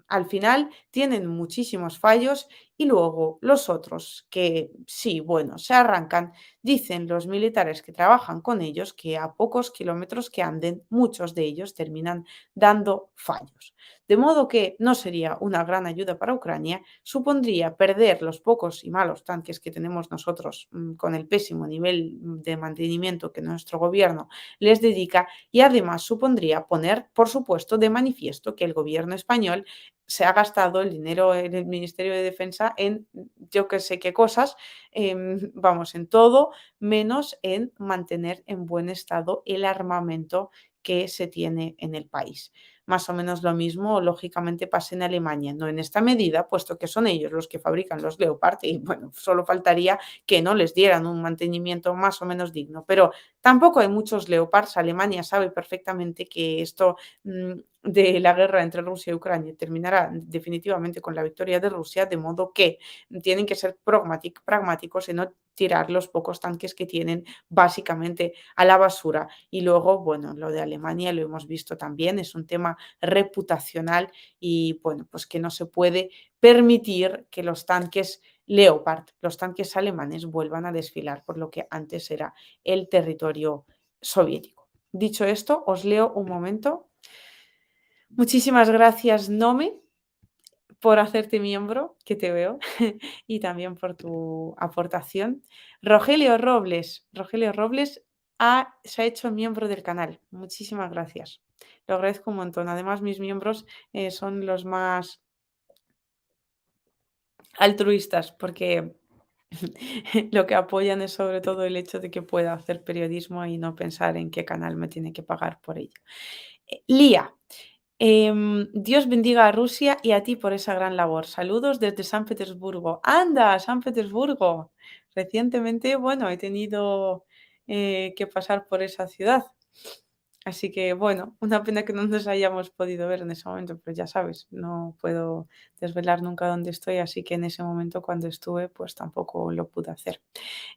[SPEAKER 1] al final tienen muchísimos fallos y luego los otros que sí, bueno, se arrancan, dicen los militares que trabajan con ellos que a pocos kilómetros que anden, muchos de ellos terminan dando fallos. De modo que no sería una gran ayuda para Ucrania, supondría perder los pocos y malos tanques que tenemos nosotros con el pésimo nivel de mantenimiento que nuestro gobierno les dedica y además supondría poner, por supuesto, de manifiesto que el gobierno español se ha gastado el dinero en el Ministerio de Defensa en yo que sé qué cosas, vamos, en todo, menos en mantener en buen estado el armamento que se tiene en el país. Más o menos lo mismo, lógicamente, pasa en Alemania, no en esta medida, puesto que son ellos los que fabrican los Leopard y, bueno, solo faltaría que no les dieran un mantenimiento más o menos digno. Pero tampoco hay muchos Leopards. Alemania sabe perfectamente que esto de la guerra entre Rusia y Ucrania terminará definitivamente con la victoria de Rusia, de modo que tienen que ser pragmáticos y no tirar los pocos tanques que tienen básicamente a la basura. Y luego, bueno, lo de Alemania lo hemos visto también, es un tema reputacional y, bueno, pues que no se puede permitir que los tanques Leopard, los tanques alemanes, vuelvan a desfilar por lo que antes era el territorio soviético. Dicho esto, os leo un momento. Muchísimas gracias, Nome, por hacerte miembro, que te veo, y también por tu aportación. Rogelio Robles se ha hecho miembro del canal. Muchísimas gracias. Lo agradezco un montón. Además, mis miembros son los más altruistas porque lo que apoyan es sobre todo el hecho de que pueda hacer periodismo y no pensar en qué canal me tiene que pagar por ello. Lía, Dios bendiga a Rusia y a ti por esa gran labor. Saludos desde San Petersburgo. Anda, San Petersburgo. Recientemente, bueno, he tenido que pasar por esa ciudad. Así que, bueno, una pena que no nos hayamos podido ver en ese momento, pero ya sabes, no puedo desvelar nunca dónde estoy, así que en ese momento cuando estuve, pues tampoco lo pude hacer.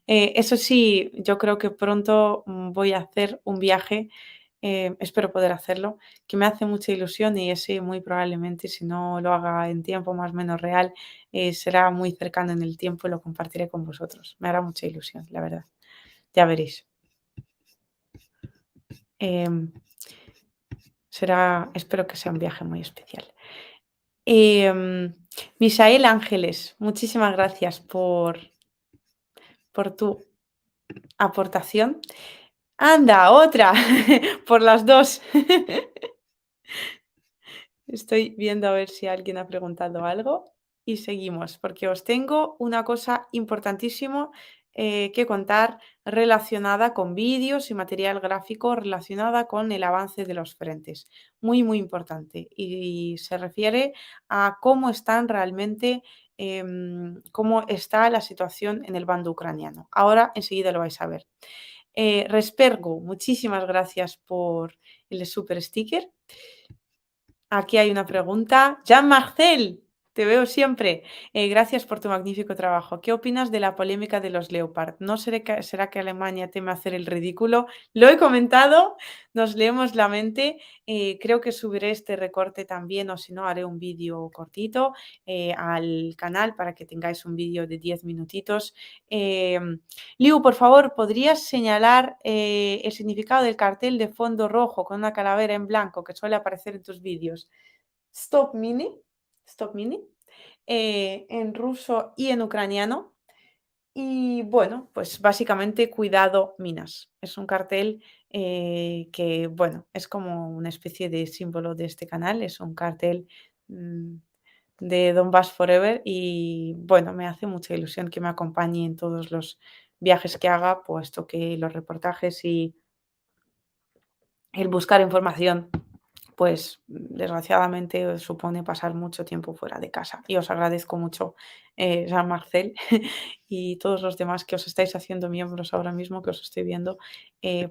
[SPEAKER 1] Eso sí, yo creo que pronto voy a hacer un viaje, espero poder hacerlo, que me hace mucha ilusión y ese muy probablemente, si no lo haga en tiempo más o menos real, será muy cercano en el tiempo y lo compartiré con vosotros. Me hará mucha ilusión, la verdad. Ya veréis. Em, espero que sea un viaje muy especial. Misael Ángeles, muchísimas gracias por tu aportación. Anda, otra, por las dos. Estoy viendo a ver si alguien ha preguntado algo. y seguimos, porque os tengo una cosa importantísima que contar relacionada con vídeos y material gráfico relacionada con el avance de los frentes. Muy, muy importante. Y se refiere a cómo están realmente, cómo está la situación en el bando ucraniano. Ahora enseguida lo vais a ver. Respergo, muchísimas gracias por el super sticker. Aquí hay una pregunta. Jean-Marcel, te veo siempre. Gracias por tu magnífico trabajo. ¿Qué opinas de la polémica de los Leopard? ¿No será que Alemania teme hacer el ridículo? Lo he comentado, nos leemos la mente. Creo que subiré este recorte también, o si no, haré un vídeo cortito al canal para que tengáis un vídeo de 10 minutitos. Liu, por favor, ¿podrías señalar el significado del cartel de fondo rojo con una calavera en blanco que suele aparecer en tus vídeos? Stop Mini, Stop Mini, en ruso y en ucraniano. Y bueno, pues básicamente cuidado minas. Es un cartel que, bueno, es como una especie de símbolo de este canal. Es un cartel mm, de Donbass Forever y bueno, me hace mucha ilusión que me acompañe en todos los viajes que haga, puesto que los reportajes y el buscar información pues desgraciadamente supone pasar mucho tiempo fuera de casa. Y os agradezco mucho, Jean-Marcel, y todos los demás que os estáis haciendo miembros ahora mismo, que os estoy viendo,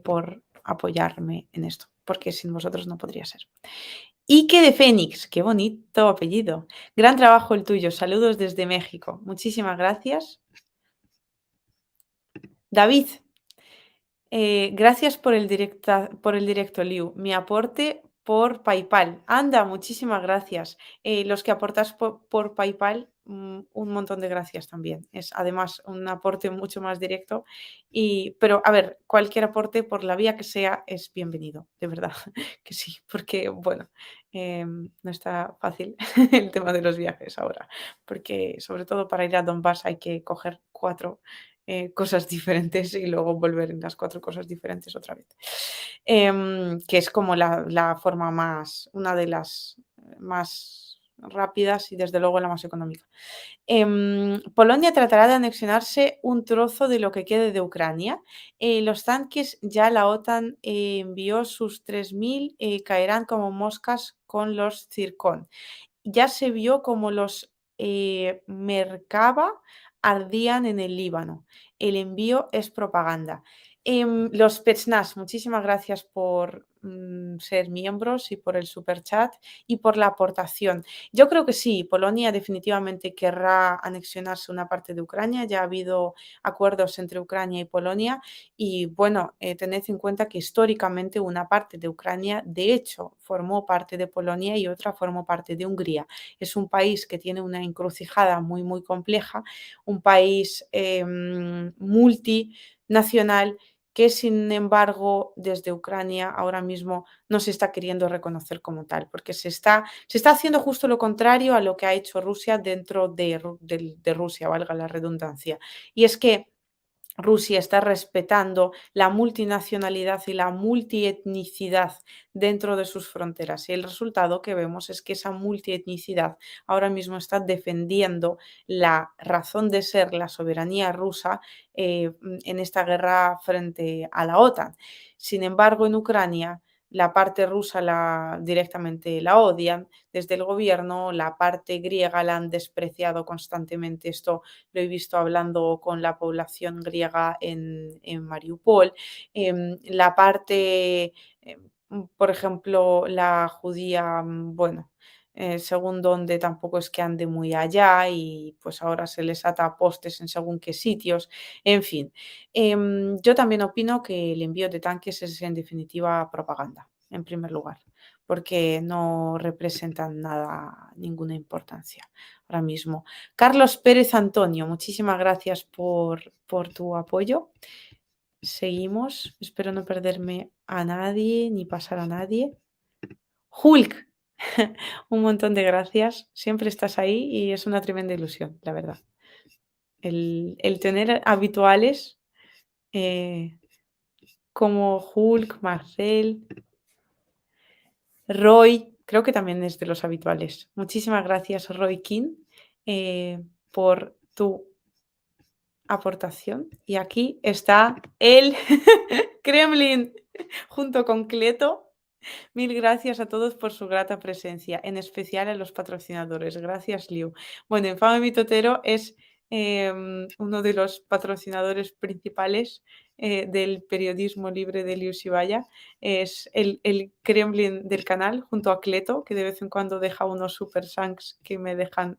[SPEAKER 1] por apoyarme en esto, porque sin vosotros no podría ser. Ike de Fénix, qué bonito apellido. Gran trabajo el tuyo. Saludos desde México. Muchísimas gracias. David, gracias por el directo, Liu. Mi aporte por PayPal. Anda, muchísimas gracias. Los que aportas por PayPal, un montón de gracias también. Es además un aporte mucho más directo. Pero a ver, cualquier aporte por la vía que sea es bienvenido, de verdad que sí, porque bueno, no está fácil el tema de los viajes ahora, porque sobre todo para ir a Donbass hay que coger cuatro cosas diferentes y luego volver en las 4 cosas diferentes otra vez. Que es como la forma más, una de las más rápidas y desde luego la más económica. Polonia tratará de anexionarse un trozo de lo que quede de Ucrania. Los tanques ya la OTAN envió sus 3.000, caerán como moscas con los Zircón. Ya se vio como los Merkava ardían en el Líbano. El envío es propaganda. Los Spetsnaz, muchísimas gracias por ser miembros y por el super chat y por la aportación. Yo creo que sí, Polonia definitivamente querrá anexionarse una parte de Ucrania. Ya ha habido acuerdos entre Ucrania y Polonia y bueno, tened en cuenta que históricamente una parte de Ucrania de hecho formó parte de Polonia y otra formó parte de Hungría. Es un país que tiene una encrucijada muy, muy compleja, un país multinacional que sin embargo desde Ucrania ahora mismo no se está queriendo reconocer como tal, porque se está haciendo justo lo contrario a lo que ha hecho Rusia dentro de Rusia, valga la redundancia. Y es que Rusia está respetando la multinacionalidad y la multietnicidad dentro de sus fronteras. Y el resultado que vemos es que esa multietnicidad ahora mismo está defendiendo la razón de ser, la soberanía rusa en esta guerra frente a la OTAN. Sin embargo, en Ucrania la parte rusa directamente la odian desde el gobierno, la parte griega la han despreciado constantemente. Esto lo he visto hablando con la población griega en Mariupol. La parte, por ejemplo, la judía, bueno, según donde tampoco es que ande muy allá y pues ahora se les ata a postes en según qué sitios. En fin, yo también opino que el envío de tanques es en definitiva propaganda, en primer lugar, porque no representan nada, ninguna importancia ahora mismo. Carlos Pérez Antonio, muchísimas gracias por tu apoyo. Seguimos. Espero no perderme a nadie ni pasar a nadie. Hulk, un montón de gracias. Siempre estás ahí y es una tremenda ilusión, la verdad. El tener habituales eh, como Hulk, Marcel, Roy, creo que también es de los habituales. Muchísimas gracias, Roy King. por tu aportación. Y aquí está el Kremlin junto con Cleto. Mil gracias a todos por su grata presencia, en especial a los patrocinadores. Gracias, Liu. Bueno, Infame Mitotero es uno de los patrocinadores principales del periodismo libre de Liu Shibaya. Es el Kremlin del canal, junto a Cleto, que de vez en cuando deja unos super shanks que me dejan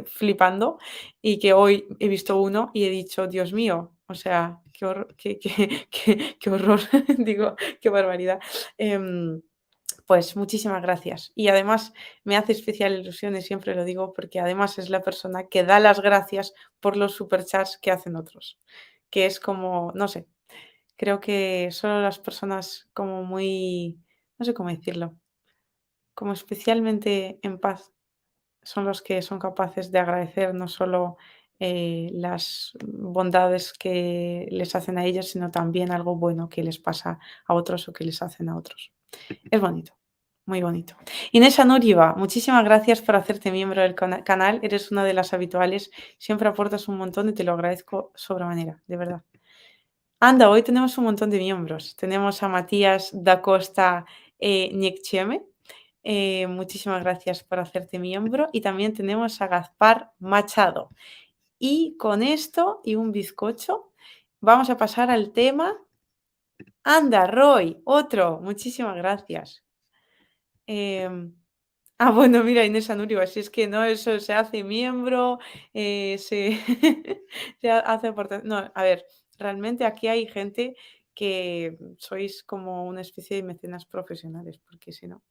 [SPEAKER 1] flipando y que hoy he visto uno y he dicho, Dios mío, o sea, qué horror, digo, qué barbaridad. Em, pues muchísimas gracias. Y además me hace especial ilusión y siempre lo digo porque además es la persona que da las gracias por los superchats que hacen otros. Que es como, no sé, creo que solo las personas como muy, no sé cómo decirlo, como especialmente en paz son los que son capaces de agradecer no solo las bondades que les hacen a ellos, sino también algo bueno que les pasa a otros o que les hacen a otros. Es bonito, muy bonito. Inés Anuriva, muchísimas gracias por hacerte miembro del canal. Eres una de las habituales. Siempre aportas un montón y te lo agradezco sobremanera, de verdad. Anda, hoy tenemos un montón de miembros. Tenemos a Matías da Costa Niekcheme. Muchísimas gracias por hacerte miembro. Y también tenemos a Gaspar Machado. Y con esto y un bizcocho, vamos a pasar al tema. Anda, Roy, otro. Muchísimas gracias. Em, bueno, mira, Inés Anurio, así es que no, eso se hace miembro, se, se hace No, a ver, realmente aquí hay gente que sois como una especie de mecenas profesionales, porque si no.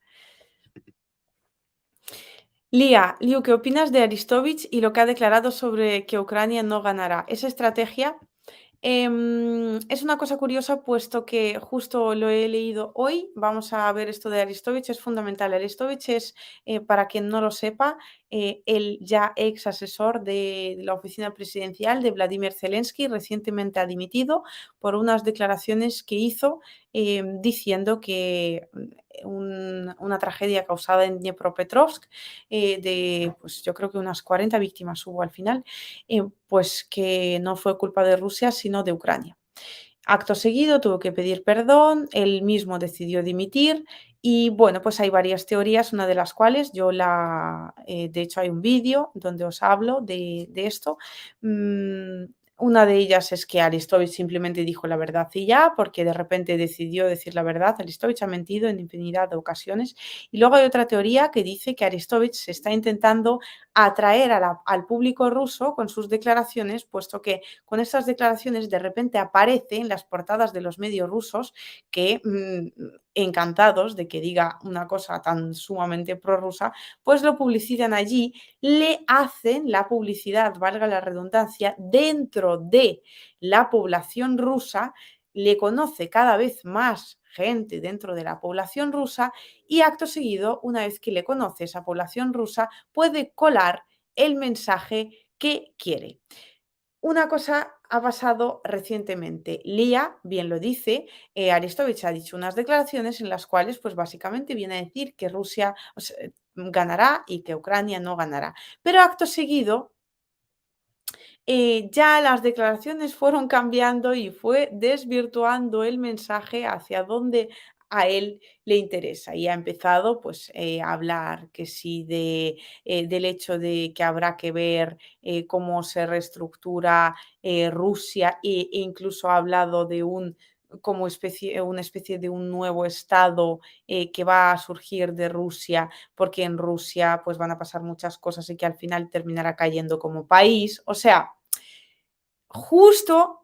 [SPEAKER 1] Lía, Liu, ¿qué opinas de Aristovich y lo que ha declarado sobre que Ucrania no ganará? Esa estrategia es una cosa curiosa, puesto que justo lo he leído hoy. Vamos a ver esto de Aristovich, es fundamental. Aristovich es, para quien no lo sepa, el ya ex asesor de la oficina presidencial de Vladimir Zelensky, recientemente ha dimitido por unas declaraciones que hizo diciendo que una tragedia causada en Dniepropetrovsk, pues yo creo que unas 40 víctimas hubo al final, pues que no fue culpa de Rusia, sino de Ucrania. Acto seguido tuvo que pedir perdón, él mismo decidió dimitir y bueno, pues hay varias teorías, una de las cuales de hecho hay un vídeo donde os hablo de esto. Mm, una de ellas es que Aristovich simplemente dijo la verdad y ya, porque de repente decidió decir la verdad. Aristovich ha mentido en infinidad de ocasiones. Y luego hay otra teoría que dice que Aristovich se está intentando atraer al público ruso con sus declaraciones, puesto que con estas declaraciones de repente aparece en las portadas de los medios rusos que, encantados de que diga una cosa tan sumamente prorrusa, pues lo publicitan allí, le hacen la publicidad, valga la redundancia, dentro de la población rusa, le conoce cada vez más gente dentro de la población rusa y acto seguido, una vez que le conoce esa población rusa, puede colar el mensaje que quiere. Una cosa ha pasado recientemente. Lía, bien lo dice, Aristovich ha dicho unas declaraciones en las cuales, pues básicamente viene a decir que Rusia ganará y que Ucrania no ganará. Pero acto seguido, ya las declaraciones fueron cambiando y fue desvirtuando el mensaje hacia donde a él le interesa y ha empezado pues a hablar que sí del hecho de que habrá que ver cómo se reestructura Rusia e incluso ha hablado de una especie de un nuevo estado que va a surgir de Rusia, porque en Rusia pues van a pasar muchas cosas y que al final terminará cayendo como país. O sea, justo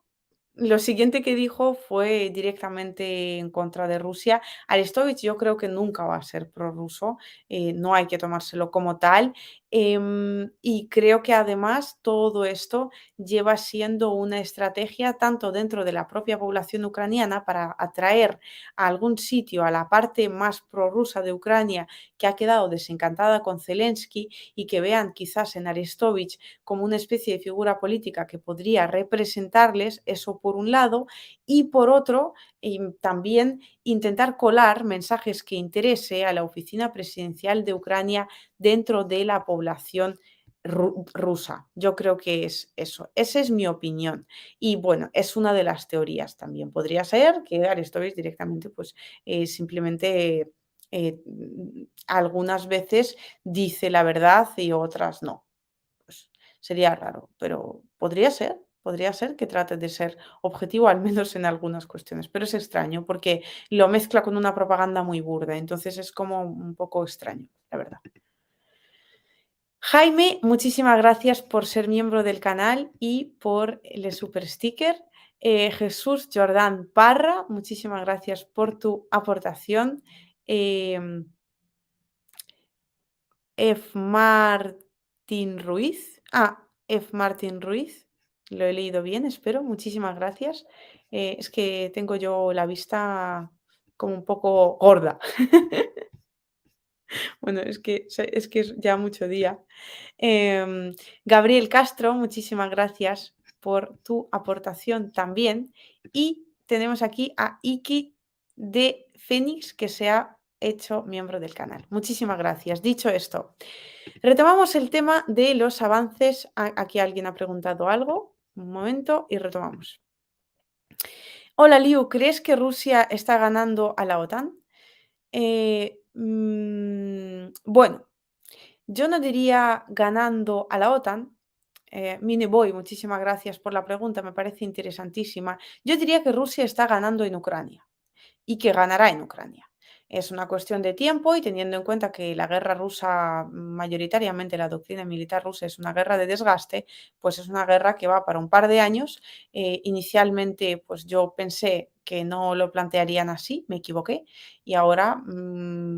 [SPEAKER 1] lo siguiente que dijo fue directamente en contra de Rusia. Arestovich yo creo que nunca va a ser prorruso, no hay que tomárselo como tal. Y creo que además todo esto lleva siendo una estrategia tanto dentro de la propia población ucraniana para atraer a algún sitio a la parte más prorrusa de Ucrania que ha quedado desencantada con Zelensky y que vean quizás en Arestovich como una especie de figura política que podría representarles, eso por un lado, y por otro, también intentar colar mensajes que interese a la oficina presidencial de Ucrania dentro de la población rusa. Yo creo que es eso. Esa es mi opinión. Y bueno, es una de las teorías también. Podría ser que Aristóteles directamente, pues simplemente algunas veces dice la verdad y otras no. Pues sería raro, pero podría ser que trate de ser objetivo, al menos en algunas cuestiones, pero es extraño porque lo mezcla con una propaganda muy burda, entonces es como un poco extraño, la verdad. Jaime, muchísimas gracias por ser miembro del canal y por el super sticker. Jesús Jordán Parra, muchísimas gracias por tu aportación. Em, F. Martín Ruiz. F. Martín Ruiz. Lo he leído bien, espero. Muchísimas gracias. Es que tengo yo la vista como un poco gorda. Bueno, es que es ya mucho día. Gabriel Castro, muchísimas gracias por tu aportación también. Y tenemos aquí a Iki de Fénix, que se ha hecho miembro del canal. Muchísimas gracias. Dicho esto, retomamos el tema de los avances. Aquí alguien ha preguntado algo. Un momento y retomamos. Hola Liu, ¿crees que Rusia está ganando a la OTAN? Bueno, yo no diría ganando a la OTAN. Mine Boy, muchísimas gracias por la pregunta, me parece interesantísima. Yo diría que Rusia está ganando en Ucrania y que ganará en Ucrania. Es una cuestión de tiempo y teniendo en cuenta que la guerra rusa, mayoritariamente la doctrina militar rusa es una guerra de desgaste, pues es una guerra que va para un par de años. Inicialmente, pues yo pensé que no lo plantearían así, me equivoqué y ahora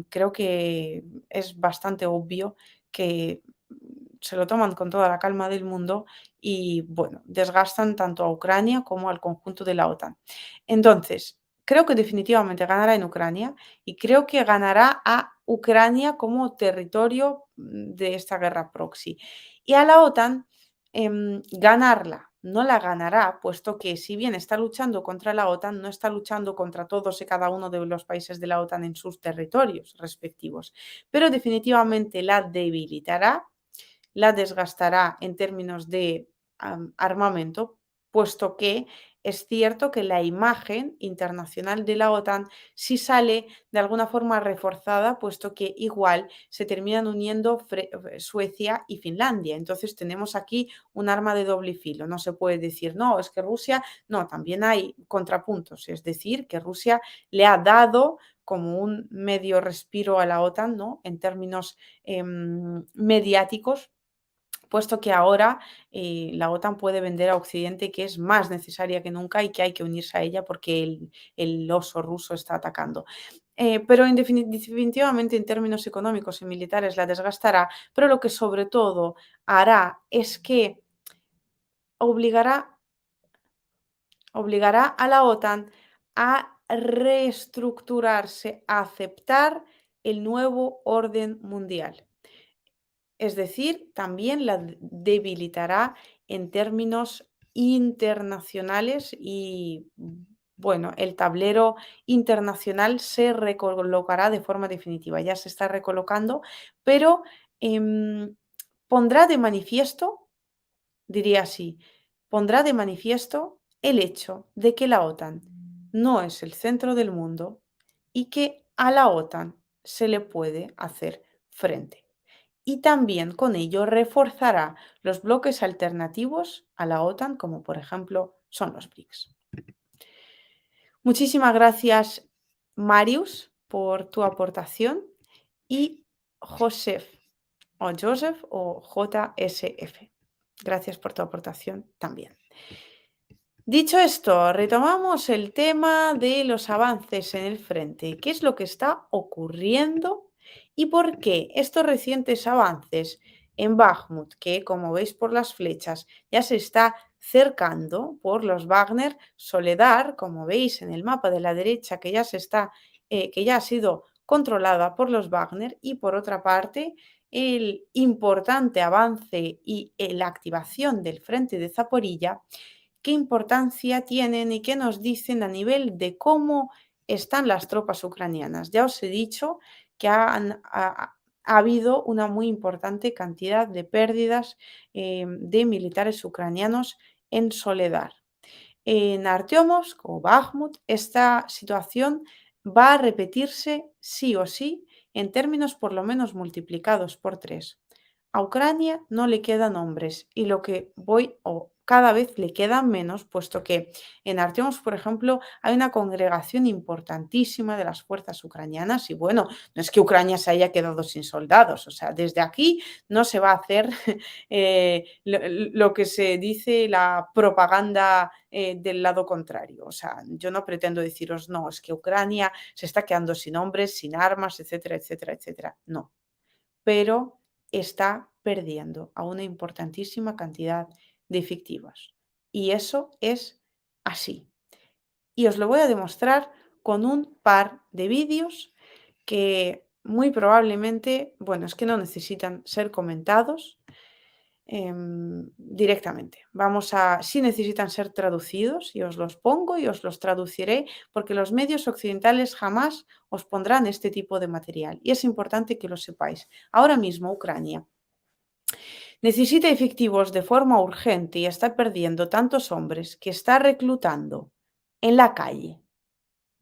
[SPEAKER 1] creo que es bastante obvio que se lo toman con toda la calma del mundo y, bueno, desgastan tanto a Ucrania como al conjunto de la OTAN. Entonces, creo que definitivamente ganará en Ucrania y creo que ganará a Ucrania como territorio de esta guerra proxy. Y a la OTAN, ganarla, no la ganará, puesto que si bien está luchando contra la OTAN, no está luchando contra todos y cada uno de los países de la OTAN en sus territorios respectivos, pero definitivamente la debilitará, la desgastará en términos de armamento, puesto que es cierto que la imagen internacional de la OTAN sí sale de alguna forma reforzada, puesto que igual se terminan uniendo Suecia y Finlandia. Entonces tenemos aquí un arma de doble filo. No se puede decir, no, es que Rusia, no, también hay contrapuntos. Es decir, que Rusia le ha dado como un medio respiro a la OTAN, ¿no? En términos mediáticos, puesto que ahora la OTAN puede vender a Occidente que es más necesaria que nunca y que hay que unirse a ella porque el oso ruso está atacando. Pero definitivamente en términos económicos y militares la desgastará, pero lo que sobre todo hará es que obligará, obligará a la OTAN a reestructurarse, a aceptar el nuevo orden mundial. Es decir, también la debilitará en términos internacionales y, bueno, el tablero internacional se recolocará de forma definitiva. Ya se está recolocando, pero pondrá de manifiesto, diría así, pondrá de manifiesto el hecho de que la OTAN no es el centro del mundo y que a la OTAN se le puede hacer frente y también con ello reforzará los bloques alternativos a la OTAN, como por ejemplo son los BRICS. Muchísimas gracias, Marius, por tu aportación y Joseph o JSF. Gracias por tu aportación también. Dicho esto, retomamos el tema de los avances en el frente. ¿Qué es lo que está ocurriendo y por qué estos recientes avances en Bakhmut, que como veis por las flechas ya se está cercando por los Wagner, Soledar, como veis en el mapa de la derecha, que ya que ya ha sido controlada por los Wagner, y por otra parte el importante avance y la activación del frente de Zaporilla, qué importancia tienen y qué nos dicen a nivel de cómo están las tropas ucranianas. Ya os he dicho que ha habido una muy importante cantidad de pérdidas de militares ucranianos en Soledar. En Artyomovsk o Bakhmut, esta situación va a repetirse sí o sí en términos por lo menos multiplicados por 3. A Ucrania no le quedan hombres y lo que voy o cada vez le quedan menos, puesto que en Artyomovsk, por ejemplo, hay una congregación importantísima de las fuerzas ucranianas y bueno, no es que Ucrania se haya quedado sin soldados, o sea, desde aquí no se va a hacer lo que se dice la propaganda del lado contrario. O sea, yo no pretendo deciros, no, es que Ucrania se está quedando sin hombres, sin armas, etcétera, etcétera, etcétera. No, pero está perdiendo a una importantísima cantidad de efectivos. Y eso es así. Y os lo voy a demostrar con un par de vídeos que muy probablemente, bueno, es que no necesitan ser comentados directamente. Si necesitan ser traducidos, y os los pongo y os los traduciré, porque los medios occidentales jamás os pondrán este tipo de material. Y es importante que lo sepáis. Ahora mismo Ucrania necesita efectivos de forma urgente y está perdiendo tantos hombres que está reclutando en la calle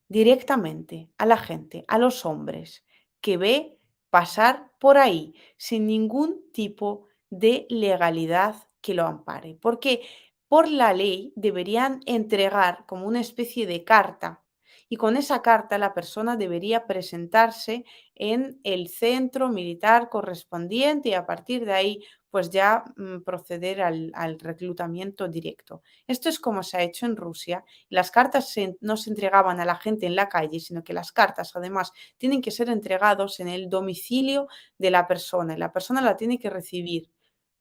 [SPEAKER 1] directamente a la gente, a los hombres que ve pasar por ahí sin ningún tipo de legalidad que lo ampare. Porque por la ley deberían entregar como una especie de carta y con esa carta la persona debería presentarse en el centro militar correspondiente y a partir de ahí pues ya proceder al reclutamiento directo. Esto es como se ha hecho en Rusia. Las cartas no se entregaban a la gente en la calle, sino que las cartas además tienen que ser entregados en el domicilio de la persona y la persona la tiene que recibir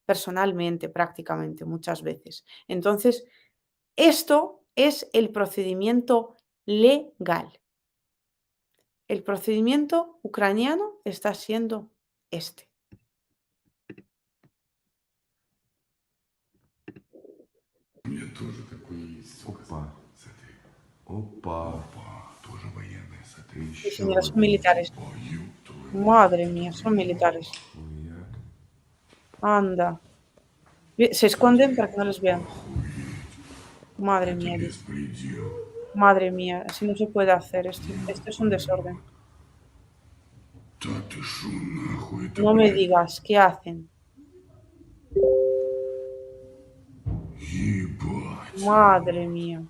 [SPEAKER 1] personalmente prácticamente muchas veces. Entonces, esto es el procedimiento legal. El procedimiento ucraniano está siendo este.
[SPEAKER 2] У меня тоже такой есть.
[SPEAKER 3] Опа.
[SPEAKER 2] Смотри.
[SPEAKER 3] Опа.
[SPEAKER 2] Опа, тоже военные, смотри.
[SPEAKER 1] Sí,
[SPEAKER 3] Еще
[SPEAKER 1] señora, son
[SPEAKER 3] один.
[SPEAKER 1] militares.
[SPEAKER 2] О, ёб твою.
[SPEAKER 1] Madre mía, son militares.
[SPEAKER 3] Хуяк.
[SPEAKER 1] Anda. Se esconden para que no les vean. Madre mía,
[SPEAKER 2] Это беспредел.
[SPEAKER 1] madre mía, así no se puede hacer. Esto es un desorden.
[SPEAKER 2] Да ты шо, нахуй это,
[SPEAKER 1] No me
[SPEAKER 2] блядь?
[SPEAKER 1] digas, ¿qué hacen?
[SPEAKER 2] Ебать.
[SPEAKER 1] Madre mía.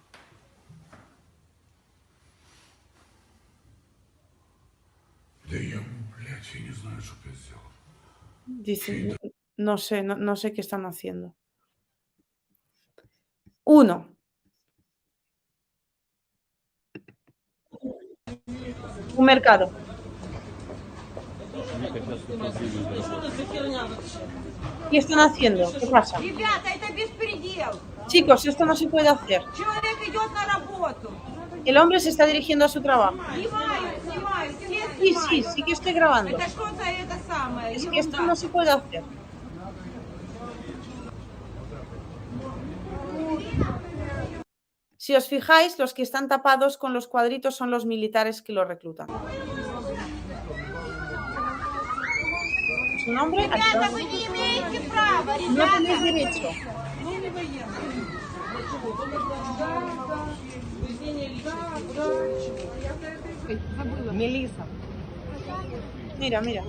[SPEAKER 2] Да я, блядь, я не знаю, что я сделал.
[SPEAKER 1] Dicen, no sé, no sé qué están haciendo. 1. Un mercado. ¿Qué están haciendo? ¿Qué pasa?
[SPEAKER 4] Ребята, это беспредел.
[SPEAKER 1] Chicos, esto no se puede hacer.
[SPEAKER 4] Человек идет на работу.
[SPEAKER 1] El hombre se está dirigiendo a su trabajo.
[SPEAKER 4] Снимаю, все
[SPEAKER 1] Sí,
[SPEAKER 4] снимают.
[SPEAKER 1] sí que estoy grabando.
[SPEAKER 4] Это что за это самое?
[SPEAKER 1] Es que esto
[SPEAKER 4] Ерунда.
[SPEAKER 1] no se puede hacer. Si os fijáis, los que están tapados con los cuadritos son los militares que lo reclutan. ¿Su nombre?
[SPEAKER 4] Ребята, вы не имеете права,
[SPEAKER 1] No tenéis
[SPEAKER 4] ребята.
[SPEAKER 1] derecho.
[SPEAKER 5] Melissa.
[SPEAKER 1] Mira, mira.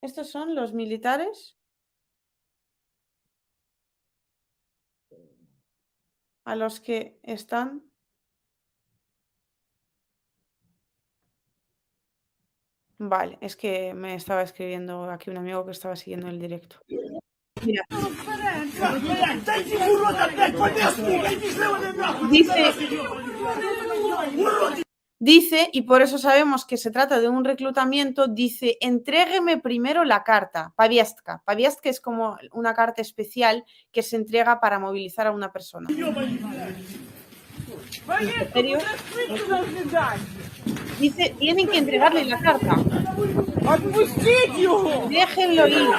[SPEAKER 1] Estos son los militares a los que están Vale, es que me estaba escribiendo aquí un amigo que estaba siguiendo el directo. Mira. Dice, y por eso sabemos que se trata de un reclutamiento, dice, entrégueme primero la carta, paviestka. Paviestka es como una carta especial que se entrega para movilizar a una persona. ¿En serio? Dice, tienen que entregarle la carta.
[SPEAKER 5] Отпустіть його!
[SPEAKER 1] Déjenlo ir.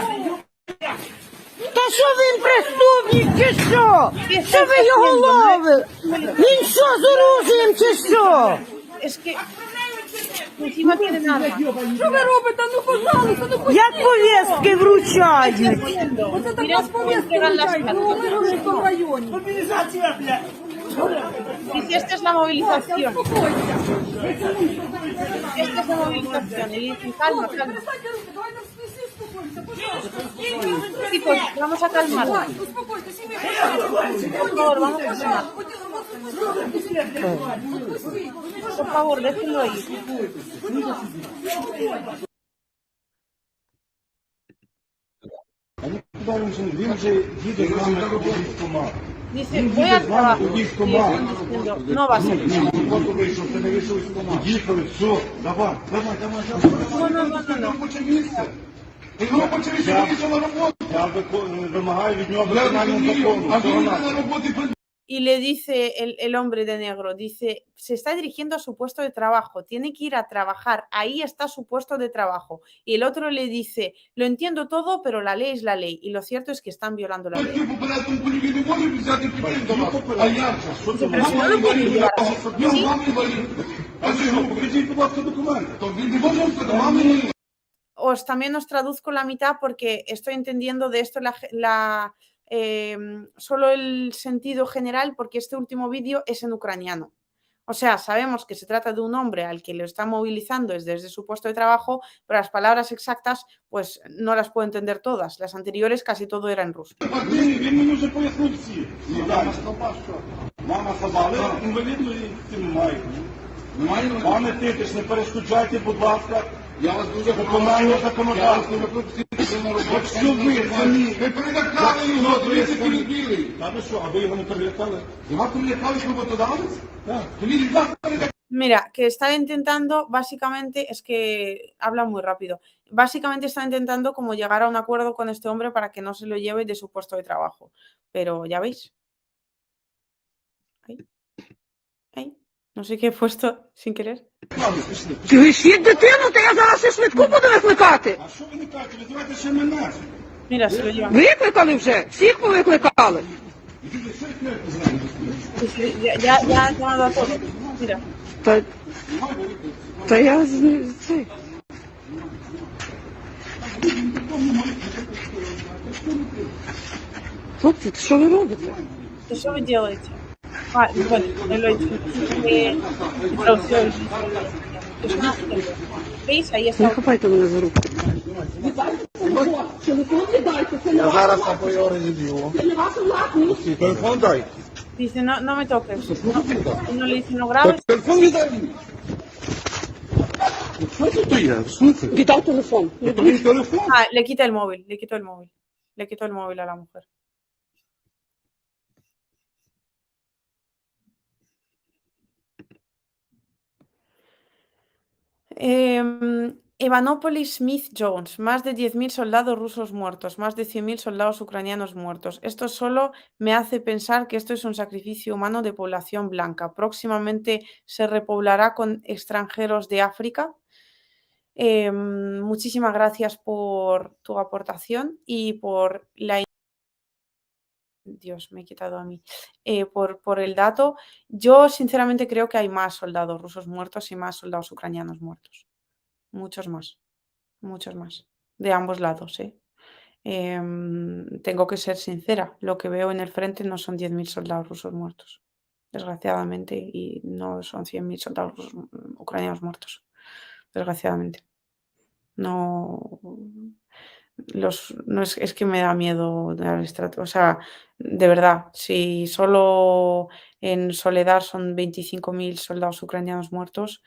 [SPEAKER 5] Та що він преступник чи що?
[SPEAKER 1] ¿Qué
[SPEAKER 5] Що
[SPEAKER 1] estáis
[SPEAKER 5] ви його
[SPEAKER 1] haciendo?
[SPEAKER 5] ловите? Він що з оружієм чи що?
[SPEAKER 1] Es que Encima tienen armas.
[SPEAKER 5] Що ви робите? Ну, пожалуйста, ну як повістки вручають?
[SPEAKER 1] Oye, miren cómo entregan las cartas.
[SPEAKER 5] в районі.
[SPEAKER 1] Dice, esta es la movilización. Esta es la movilización. Y dicen, calma, calma. Chicos, vamos a calmarnos. Por favor, vamos a calmar. Por favor, déjenlo ahí.
[SPEAKER 6] Він вже їде з нами у військкомат.
[SPEAKER 1] Dice, voy al trabajo. Y
[SPEAKER 6] Військкомат.
[SPEAKER 1] están diciendo, no vas a ir.
[SPEAKER 6] Просто вийшов, це не вийшов військкомат. Їхали, все, давай.
[SPEAKER 1] No, no, no, no, no.
[SPEAKER 6] Робоче місце. Робоче місце, вийшов на роботу. Я вимагаю від нього виконання закону. А він на роботі
[SPEAKER 1] Y le dice el hombre de negro, dice, se está dirigiendo a su puesto de trabajo, tiene que ir a trabajar, ahí está su puesto de trabajo. Y el otro le dice, lo entiendo todo, pero la ley es la ley. Y lo cierto es que están violando la ley.
[SPEAKER 6] по порядку поліві не може взяти піти до вас. А як же? Що це?
[SPEAKER 1] Pero si no lo pueden llevar así.
[SPEAKER 6] Він вам інвалід. А що, покажіть, будь ласка, документи. То він не може сказати, вам інвалід.
[SPEAKER 1] También os traduzco la mitad porque estoy entendiendo de esto solo el sentido general porque este último vídeo es en ucraniano. O sea, sabemos que se trata de un hombre al que lo está movilizando desde su puesto de trabajo, pero las palabras exactas pues no las puedo entender todas. Las anteriores casi todo era en ruso.
[SPEAKER 6] Він мені вже пояснив всі. Мама слаба, що? Мама слаба, але інвалідної немає. Немає? Пане Титиш, не перешкоджайте, будь ласка. Я вас дуже виконання законодавства. Якщо ви самі... Ви перелякали його, дивіться, перебіли. Та ви що, а ви його не перелякали? Його перелякали роботодавець? Так. Тоді він вас перелякав.
[SPEAKER 1] Mira, que está intentando, básicamente, es que habla muy rápido. Básicamente está intentando como llegar a un acuerdo con este hombre para que no se lo lleve de su puesto de trabajo. Pero ya veis. Ahí. Ahí. No sé qué he puesto sin querer.
[SPEAKER 5] Лишіть дитину, то я зараз і швидку буду викликати.
[SPEAKER 6] А що ви не кажете? Визивайте ще мене.
[SPEAKER 1] Mira, se lo llevan.
[SPEAKER 5] Викликали вже, всіх повикликали.
[SPEAKER 1] Ya han llamado a todos. Mira.
[SPEAKER 5] Та я це. Хлопці, що ви робите?
[SPEAKER 1] ¿Qué что вы делаете? Bueno, me lo he dicho. Traducción. Es una gente. ¿Veis? Ahí está.
[SPEAKER 5] Не хапайте мене за руку.
[SPEAKER 6] Я зараз обоє розіб'ю. Телефон дай.
[SPEAKER 1] Dice, no, no me toques. No le dice, no grabes.
[SPEAKER 6] Телефон віддай мені. Що це є? Слухай.
[SPEAKER 5] Віддай телефон.
[SPEAKER 6] Тобі телефон?
[SPEAKER 1] Le quita el móvil, le quitó el móvil. Le quitó el móvil a la mujer. Evanópolis Smith Jones, más de 10.000 soldados rusos muertos, más de 100.000 soldados ucranianos muertos. Esto solo me hace pensar que esto es un sacrificio humano de población blanca. Próximamente se repoblará con extranjeros de África. Muchísimas gracias por tu aportación y por la... Dios, me he quitado a mí. Por el dato. Yo sinceramente creo que hay más soldados rusos muertos y más soldados ucranianos muertos. Muchos más, de ambos lados. Tengo que ser sincera, lo que veo en el frente no son 10.000 soldados rusos muertos, desgraciadamente, y no son 100.000 soldados ucranianos muertos, desgraciadamente. No, no es que me da miedo dar o sea, de verdad, si solo en Soledar son 25.000 soldados ucranianos muertos,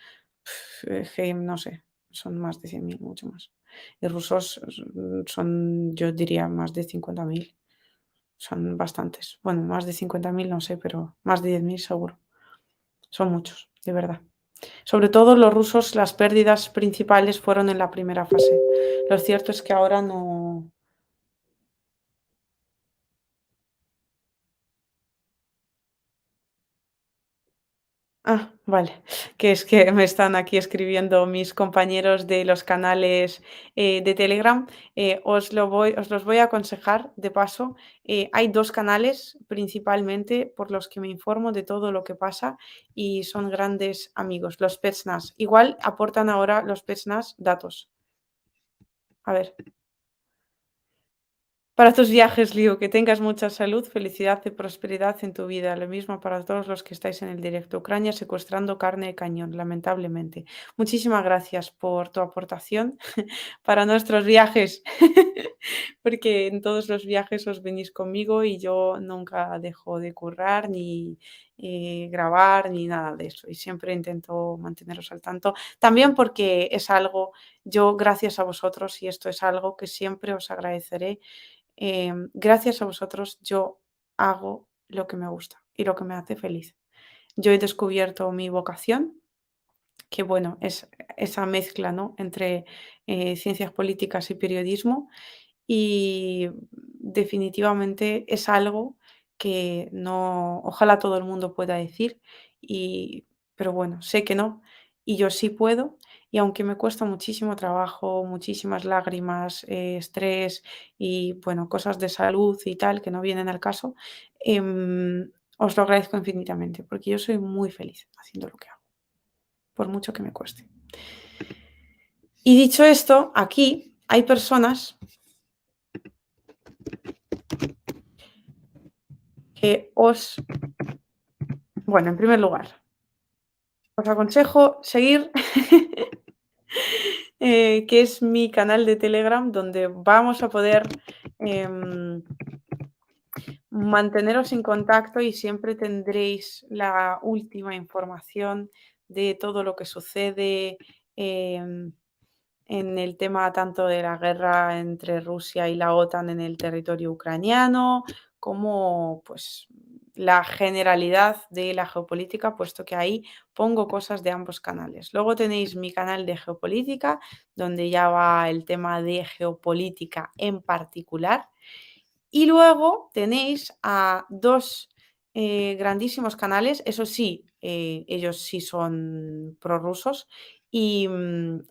[SPEAKER 1] que no sé, son más de 100.000, mucho más. Y rusos son, yo diría, más de 50.000. Son bastantes. Bueno, más de 50.000 no sé, pero más de 10.000 seguro. Son muchos, de verdad. Sobre todo los rusos, las pérdidas principales fueron en la primera fase. Lo cierto es que ahora no... Ah, vale. Que es que me están aquí escribiendo mis compañeros de los canales de Telegram. Os los voy a aconsejar de paso. Hay dos canales principalmente por los que me informo de todo lo que pasa y son grandes amigos. Los Petsnas. Igual aportan ahora los Petsnas datos. A ver. Para tus viajes, Liu, que tengas mucha salud, felicidad y prosperidad en tu vida. Lo mismo para todos los que estáis en el directo. Ucrania secuestrando carne de cañón, lamentablemente. Muchísimas gracias por tu aportación para nuestros viajes, porque en todos los viajes os venís conmigo y yo nunca dejo de currar ni grabar ni nada de eso. Y siempre intento manteneros al tanto. También porque es algo, yo gracias a vosotros, y esto es algo que siempre os agradeceré. Gracias a vosotros yo hago lo que me gusta y lo que me hace feliz. Yo he descubierto mi vocación, que bueno, es esa mezcla, ¿no? Entre ciencias políticas y periodismo y definitivamente es algo que no, ojalá todo el mundo pueda decir, pero bueno, sé que no, y yo sí puedo, y aunque me cuesta muchísimo trabajo, muchísimas lágrimas, estrés y bueno, cosas de salud y tal que no vienen al caso, os lo agradezco infinitamente, porque yo soy muy feliz haciendo lo que hago, por mucho que me cueste. Y dicho esto, aquí hay personas que bueno, en primer lugar, os aconsejo seguir, que es mi canal de Telegram, donde vamos a poder manteneros en contacto y siempre tendréis la última información de todo lo que sucede en el tema tanto de la guerra entre Rusia y la OTAN en el territorio ucraniano, como pues la generalidad de la geopolítica, puesto que ahí pongo cosas de ambos canales. Luego tenéis mi canal de geopolítica, donde ya va el tema de geopolítica en particular. Y luego tenéis a dos grandísimos canales, eso sí, ellos sí son prorrusos y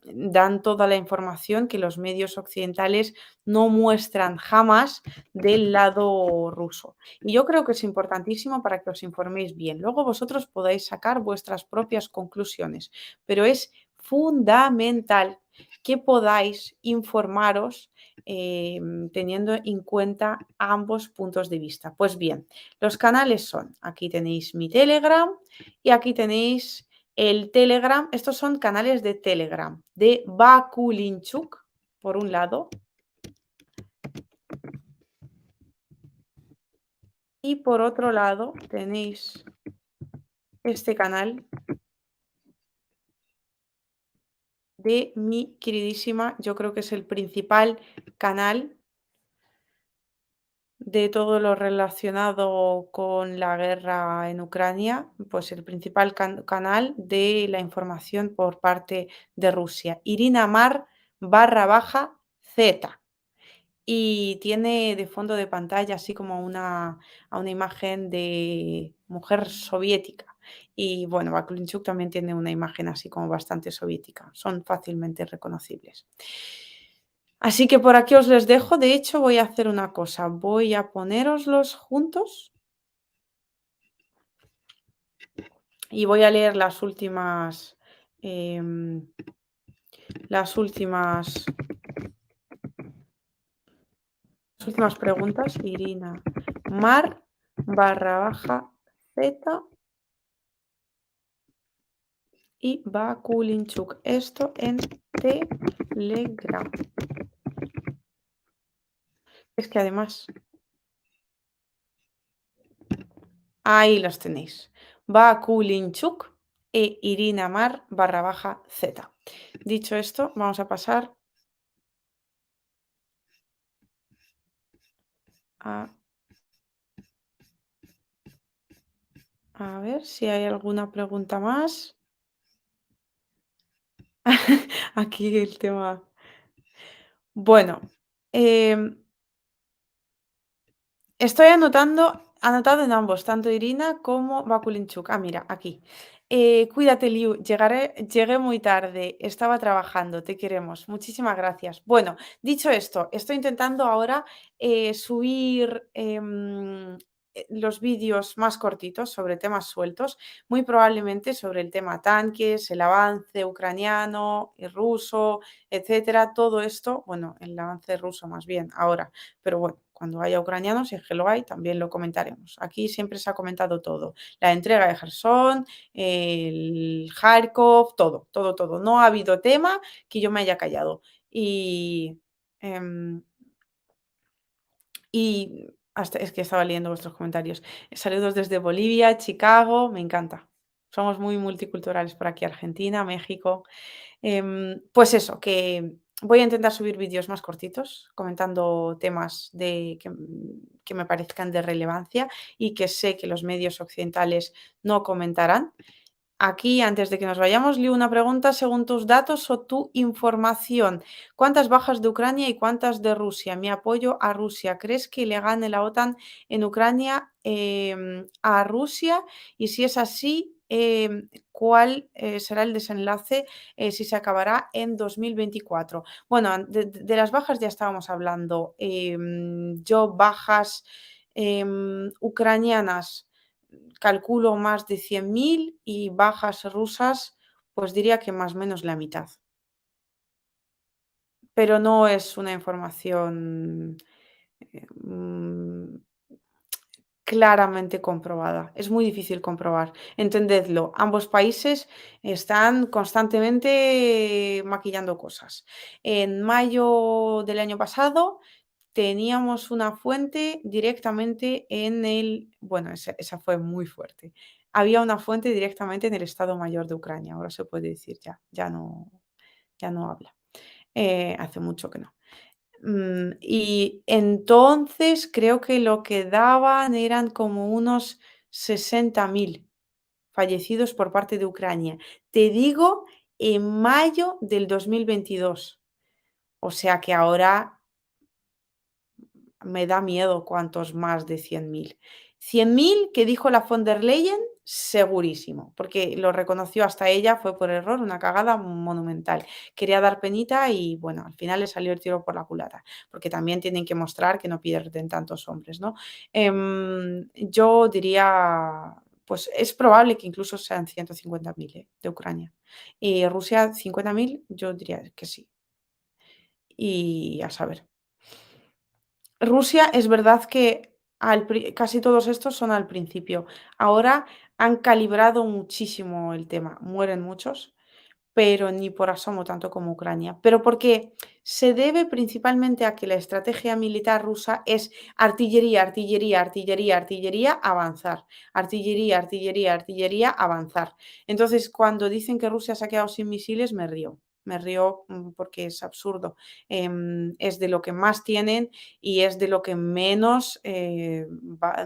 [SPEAKER 1] dan toda la información que los medios occidentales no muestran jamás del lado ruso. Y yo creo que es importantísimo para que os informéis bien. Luego vosotros podáis sacar vuestras propias conclusiones, pero es fundamental que podáis informaros teniendo en cuenta ambos puntos de vista. Pues bien, los canales son, aquí tenéis mi Telegram y aquí tenéis el Telegram. Estos son canales de Telegram de Bakulinchuk, por un lado, y por otro lado tenéis este canal de mi queridísima, yo creo que es el principal canal de todo lo relacionado con la guerra en Ucrania, pues el principal canal de la información por parte de Rusia, Irina Mar _Z. Y tiene de fondo de pantalla así como a una imagen de mujer soviética. Y bueno, Bakulinchuk también tiene una imagen así como bastante soviética. Son fácilmente reconocibles. Así que por aquí os les dejo. De hecho, voy a hacer una cosa. Voy a poneroslos juntos y voy a leer las últimas preguntas. Irina Mar _Z y Bakulinchuk. Esto en Telegram. Es que además, ahí los tenéis. Bakulinchuk e Irina Mar _Z. Dicho esto, vamos a pasar a ver si hay alguna pregunta más. Aquí el tema. Bueno, estoy anotado en ambos, tanto Irina como Bakulinchuk. Ah, mira, aquí. Cuídate, Liu. Llegué muy tarde, estaba trabajando, te queremos. Muchísimas gracias. Bueno, dicho esto, estoy intentando ahora subir los vídeos más cortitos sobre temas sueltos, muy probablemente sobre el tema tanques, el avance ucraniano y ruso, etcétera. Todo esto, bueno, el avance ruso más bien ahora, pero bueno, cuando haya ucranianos, si es que lo hay, también lo comentaremos. Aquí siempre se ha comentado todo. La entrega de Gerson, el Kharkov, todo, todo, todo. No ha habido tema que yo me haya callado. Em, y hasta es que estaba leyendo vuestros comentarios. Saludos desde Bolivia, Chicago, me encanta. Somos muy multiculturales por aquí, Argentina, México. Pues eso, que voy a intentar subir vídeos más cortitos, comentando temas que me parezcan de relevancia y que sé que los medios occidentales no comentarán. Aquí, antes de que nos vayamos, Liu, una pregunta según tus datos o tu información. ¿Cuántas bajas de Ucrania y cuántas de Rusia? Mi apoyo a Rusia. ¿Crees que le gane la OTAN en Ucrania a Rusia? Y si es así, ¿cuál será el desenlace si se acabará en 2024? Bueno, de las bajas ya estábamos hablando. Yo bajas ucranianas calculo más de 100.000 y bajas rusas, pues diría que más o menos la mitad. Pero no es una información mm, claramente comprobada. Es muy difícil comprobar. Entendedlo, ambos países están constantemente maquillando cosas. En mayo del año pasado teníamos una fuente directamente en el, bueno, esa fue muy fuerte. Había una fuente directamente en el Estado Mayor de Ucrania, ahora se puede decir ya no habla. Hace mucho que no. Y entonces creo que lo que daban eran como unos 60.000 fallecidos por parte de Ucrania. Te digo, en mayo del 2022. O sea que ahora me da miedo cuántos más de 100.000. 100.000 que dijo la von der Leyen, segurísimo, porque lo reconoció hasta ella, fue por error, una cagada monumental. Quería dar penita y bueno, al final le salió el tiro por la culata, porque también tienen que mostrar que no pierden tantos hombres, ¿no? Yo diría, pues es probable que incluso sean 150.000 de Ucrania. Y Rusia 50.000, yo diría que sí. Y a saber. Rusia es verdad que casi todos estos son al principio. Ahora han calibrado muchísimo el tema. Mueren muchos, pero ni por asomo tanto como Ucrania. Pero porque se debe principalmente a que la estrategia militar rusa es artillería, artillería, artillería, artillería, avanzar. Artillería, artillería, artillería, avanzar. Entonces, cuando dicen que Rusia se ha quedado sin misiles, me río. Me río porque es absurdo. Es de lo que más tienen y es de lo que menos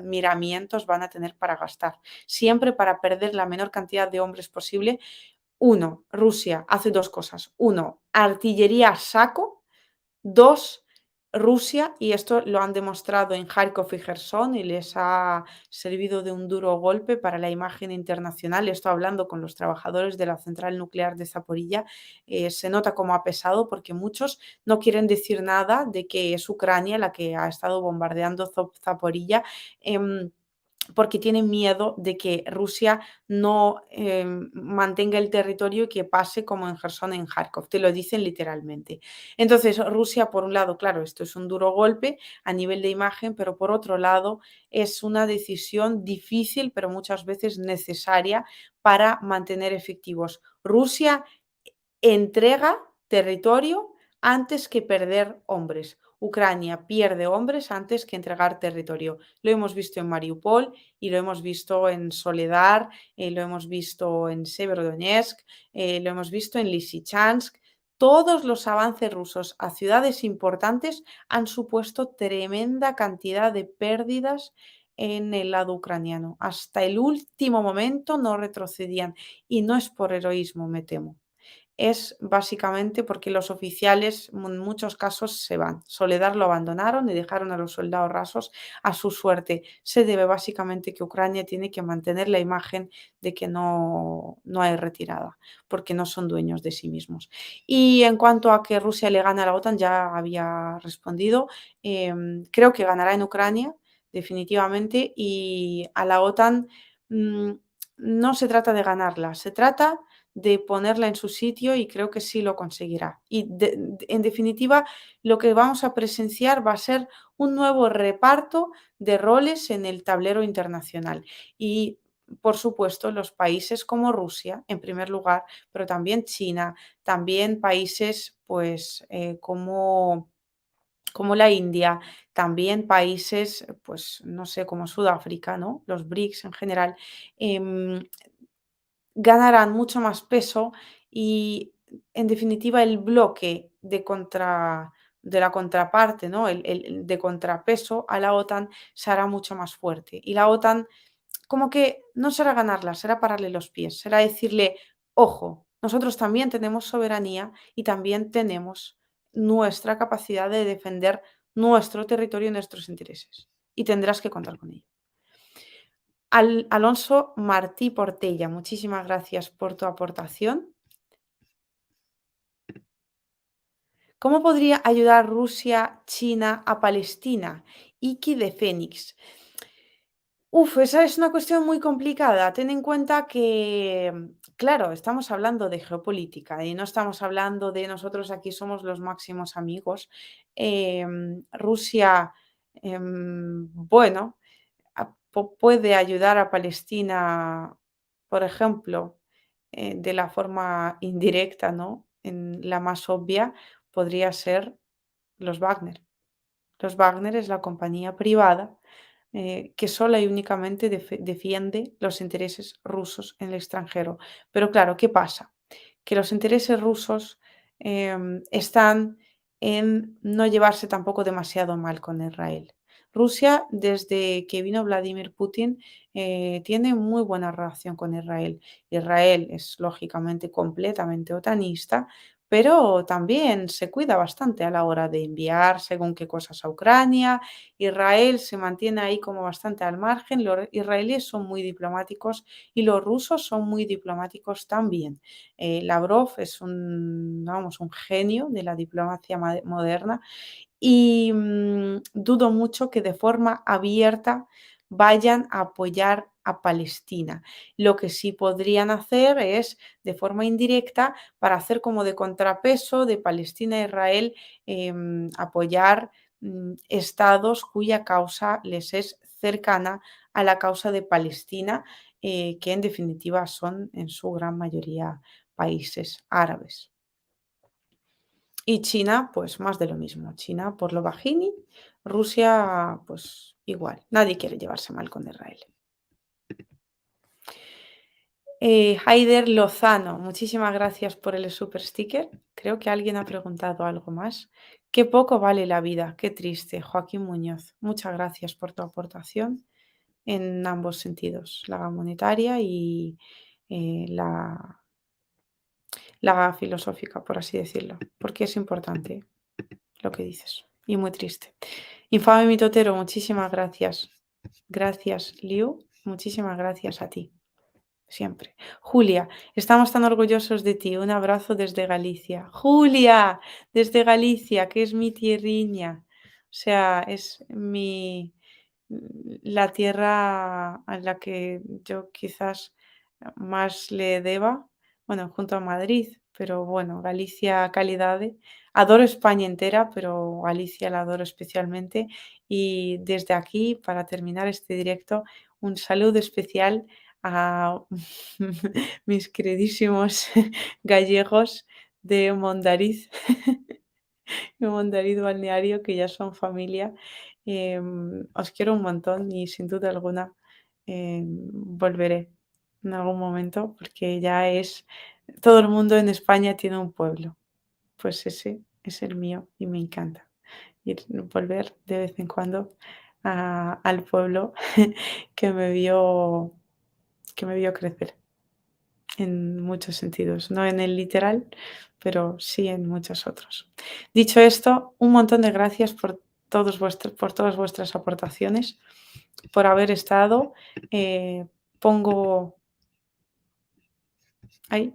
[SPEAKER 1] miramientos van a tener para gastar. Siempre para perder la menor cantidad de hombres posible. Uno, Rusia hace dos cosas. Uno, artillería a saco. Dos, Rusia, y esto lo han demostrado en Kharkov y Gerson y les ha servido de un duro golpe para la imagen internacional. Estoy hablando con los trabajadores de la central nuclear de Zaporilla. Se nota como ha pesado porque muchos no quieren decir nada de que es Ucrania la que ha estado bombardeando Zaporilla. Porque tienen miedo de que Rusia no mantenga el territorio y que pase como en Gerson, en Kharkov, te lo dicen literalmente. Entonces, Rusia, por un lado, claro, esto es un duro golpe a nivel de imagen, pero por otro lado, es una decisión difícil, pero muchas veces necesaria para mantener efectivos. Rusia entrega territorio antes que perder hombres. Ucrania pierde hombres antes que entregar territorio. Lo hemos visto en Mariupol y lo hemos visto en Soledar, lo hemos visto en Severodonetsk, lo hemos visto en Lysychansk. Todos los avances rusos a ciudades importantes han supuesto tremenda cantidad de pérdidas en el lado ucraniano. Hasta el último momento no retrocedían y no es por heroísmo, me temo. es básicamente porque los oficiales en muchos casos se van. Soledar lo abandonaron y dejaron a los soldados rasos a su suerte. Se debe básicamente que Ucrania tiene que mantener la imagen de que no hay retirada, porque no son dueños de sí mismos. Y en cuanto a que Rusia le gana a la OTAN, ya había respondido. Creo que ganará en Ucrania, definitivamente, y a la OTAN no se trata de ganarla, se trata de ponerla en su sitio y creo que sí lo conseguirá. Y en definitiva, lo que vamos a presenciar va a ser un nuevo reparto de roles en el tablero internacional. Y, por supuesto, los países como Rusia, en primer lugar, pero también China, también países pues, como la India, también países, pues, no sé, como Sudáfrica, ¿no? Los BRICS en general, em, ganarán mucho más peso y, en definitiva, el bloque de la contraparte, ¿no? El de contrapeso a la OTAN se hará mucho más fuerte. Y la OTAN como que no será ganarla, será pararle los pies, será decirle, ojo, nosotros también tenemos soberanía y también tenemos nuestra capacidad de defender nuestro territorio y nuestros intereses. Y tendrás que contar con ello. Alonso Martí Portella, muchísimas gracias por tu aportación. ¿Cómo podría ayudar Rusia, China a Palestina? Iki de Fénix. Esa es una cuestión muy complicada. Ten en cuenta que, claro, estamos hablando de geopolítica y no estamos hablando de nosotros aquí somos los máximos amigos. Rusia, bueno, puede ayudar a Palestina, por ejemplo, de la forma indirecta, ¿no? En la más obvia podría ser los Wagner. Los Wagner es la compañía privada que sola y únicamente defiende los intereses rusos en el extranjero. Pero claro, ¿qué pasa? Que los intereses rusos están en no llevarse tampoco demasiado mal con Israel. Rusia, desde que vino Vladimir Putin, tiene muy buena relación con Israel. Israel es lógicamente completamente otanista, pero también se cuida bastante a la hora de enviar según qué cosas a Ucrania. Israel se mantiene ahí como bastante al margen. Los israelíes son muy diplomáticos y los rusos son muy diplomáticos también. Lavrov es vamos, un genio de la diplomacia moderna y dudo mucho que de forma abierta vayan a apoyar a Palestina. Lo que sí podrían hacer es, de forma indirecta, para hacer como de contrapeso de Palestina e Israel, apoyar estados cuya causa les es cercana a la causa de Palestina, que en definitiva son en su gran mayoría países árabes. Y China, pues más de lo mismo. China por lo bajini, Rusia, pues igual. Nadie quiere llevarse mal con Israel. Haider Lozano, muchísimas gracias por el super sticker. Creo que alguien ha preguntado algo más. Qué poco vale la vida, qué triste. Joaquín Muñoz, muchas gracias por tu aportación en ambos sentidos, la monetaria y la filosófica, por así decirlo, porque es importante lo que dices y muy triste. Infame mitotero, muchísimas gracias. Gracias, Liu. Muchísimas gracias a ti. Siempre. Julia, estamos tan orgullosos de ti. Un abrazo desde Galicia. Julia, desde Galicia, que es mi tierriña. O sea, es la tierra a la que yo quizás más le deba, bueno, junto a Madrid, pero bueno, Galicia calidade. Adoro España entera, pero Galicia la adoro especialmente. Y desde aquí, para terminar este directo, un saludo especial a mis queridísimos gallegos de Mondariz, de Mondariz Balneario, que ya son familia. Os quiero un montón y sin duda alguna volveré en algún momento porque ya es, todo el mundo en España tiene un pueblo, pues ese es el mío y me encanta volver de vez en cuando al pueblo que me vio crecer. en muchos sentidos, no en el literal, pero sí en muchos otros. Dicho esto, un montón de gracias por todas vuestras aportaciones, por haber estado. Pongo ahí,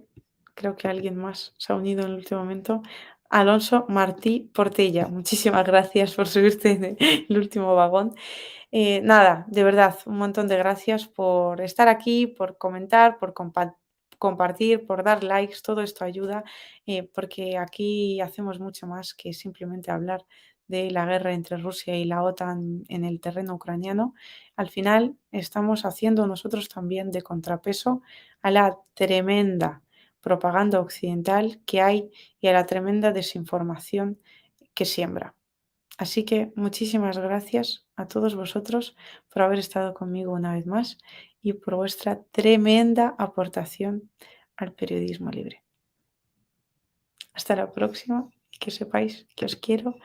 [SPEAKER 1] creo que alguien más se ha unido en el último momento. Alonso Martí Portella, muchísimas gracias por subirte en el último vagón. Nada, de verdad, un montón de gracias por estar aquí, por comentar, por compartir, por dar likes, todo esto ayuda, porque aquí hacemos mucho más que simplemente hablar de la guerra entre Rusia y la OTAN en el terreno ucraniano. Al final estamos haciendo nosotros también de contrapeso a la tremenda propaganda occidental que hay y a la tremenda desinformación que siembra. Así que muchísimas gracias a todos vosotros por haber estado conmigo una vez más y por vuestra tremenda aportación al periodismo libre. Hasta la próxima y que sepáis que os quiero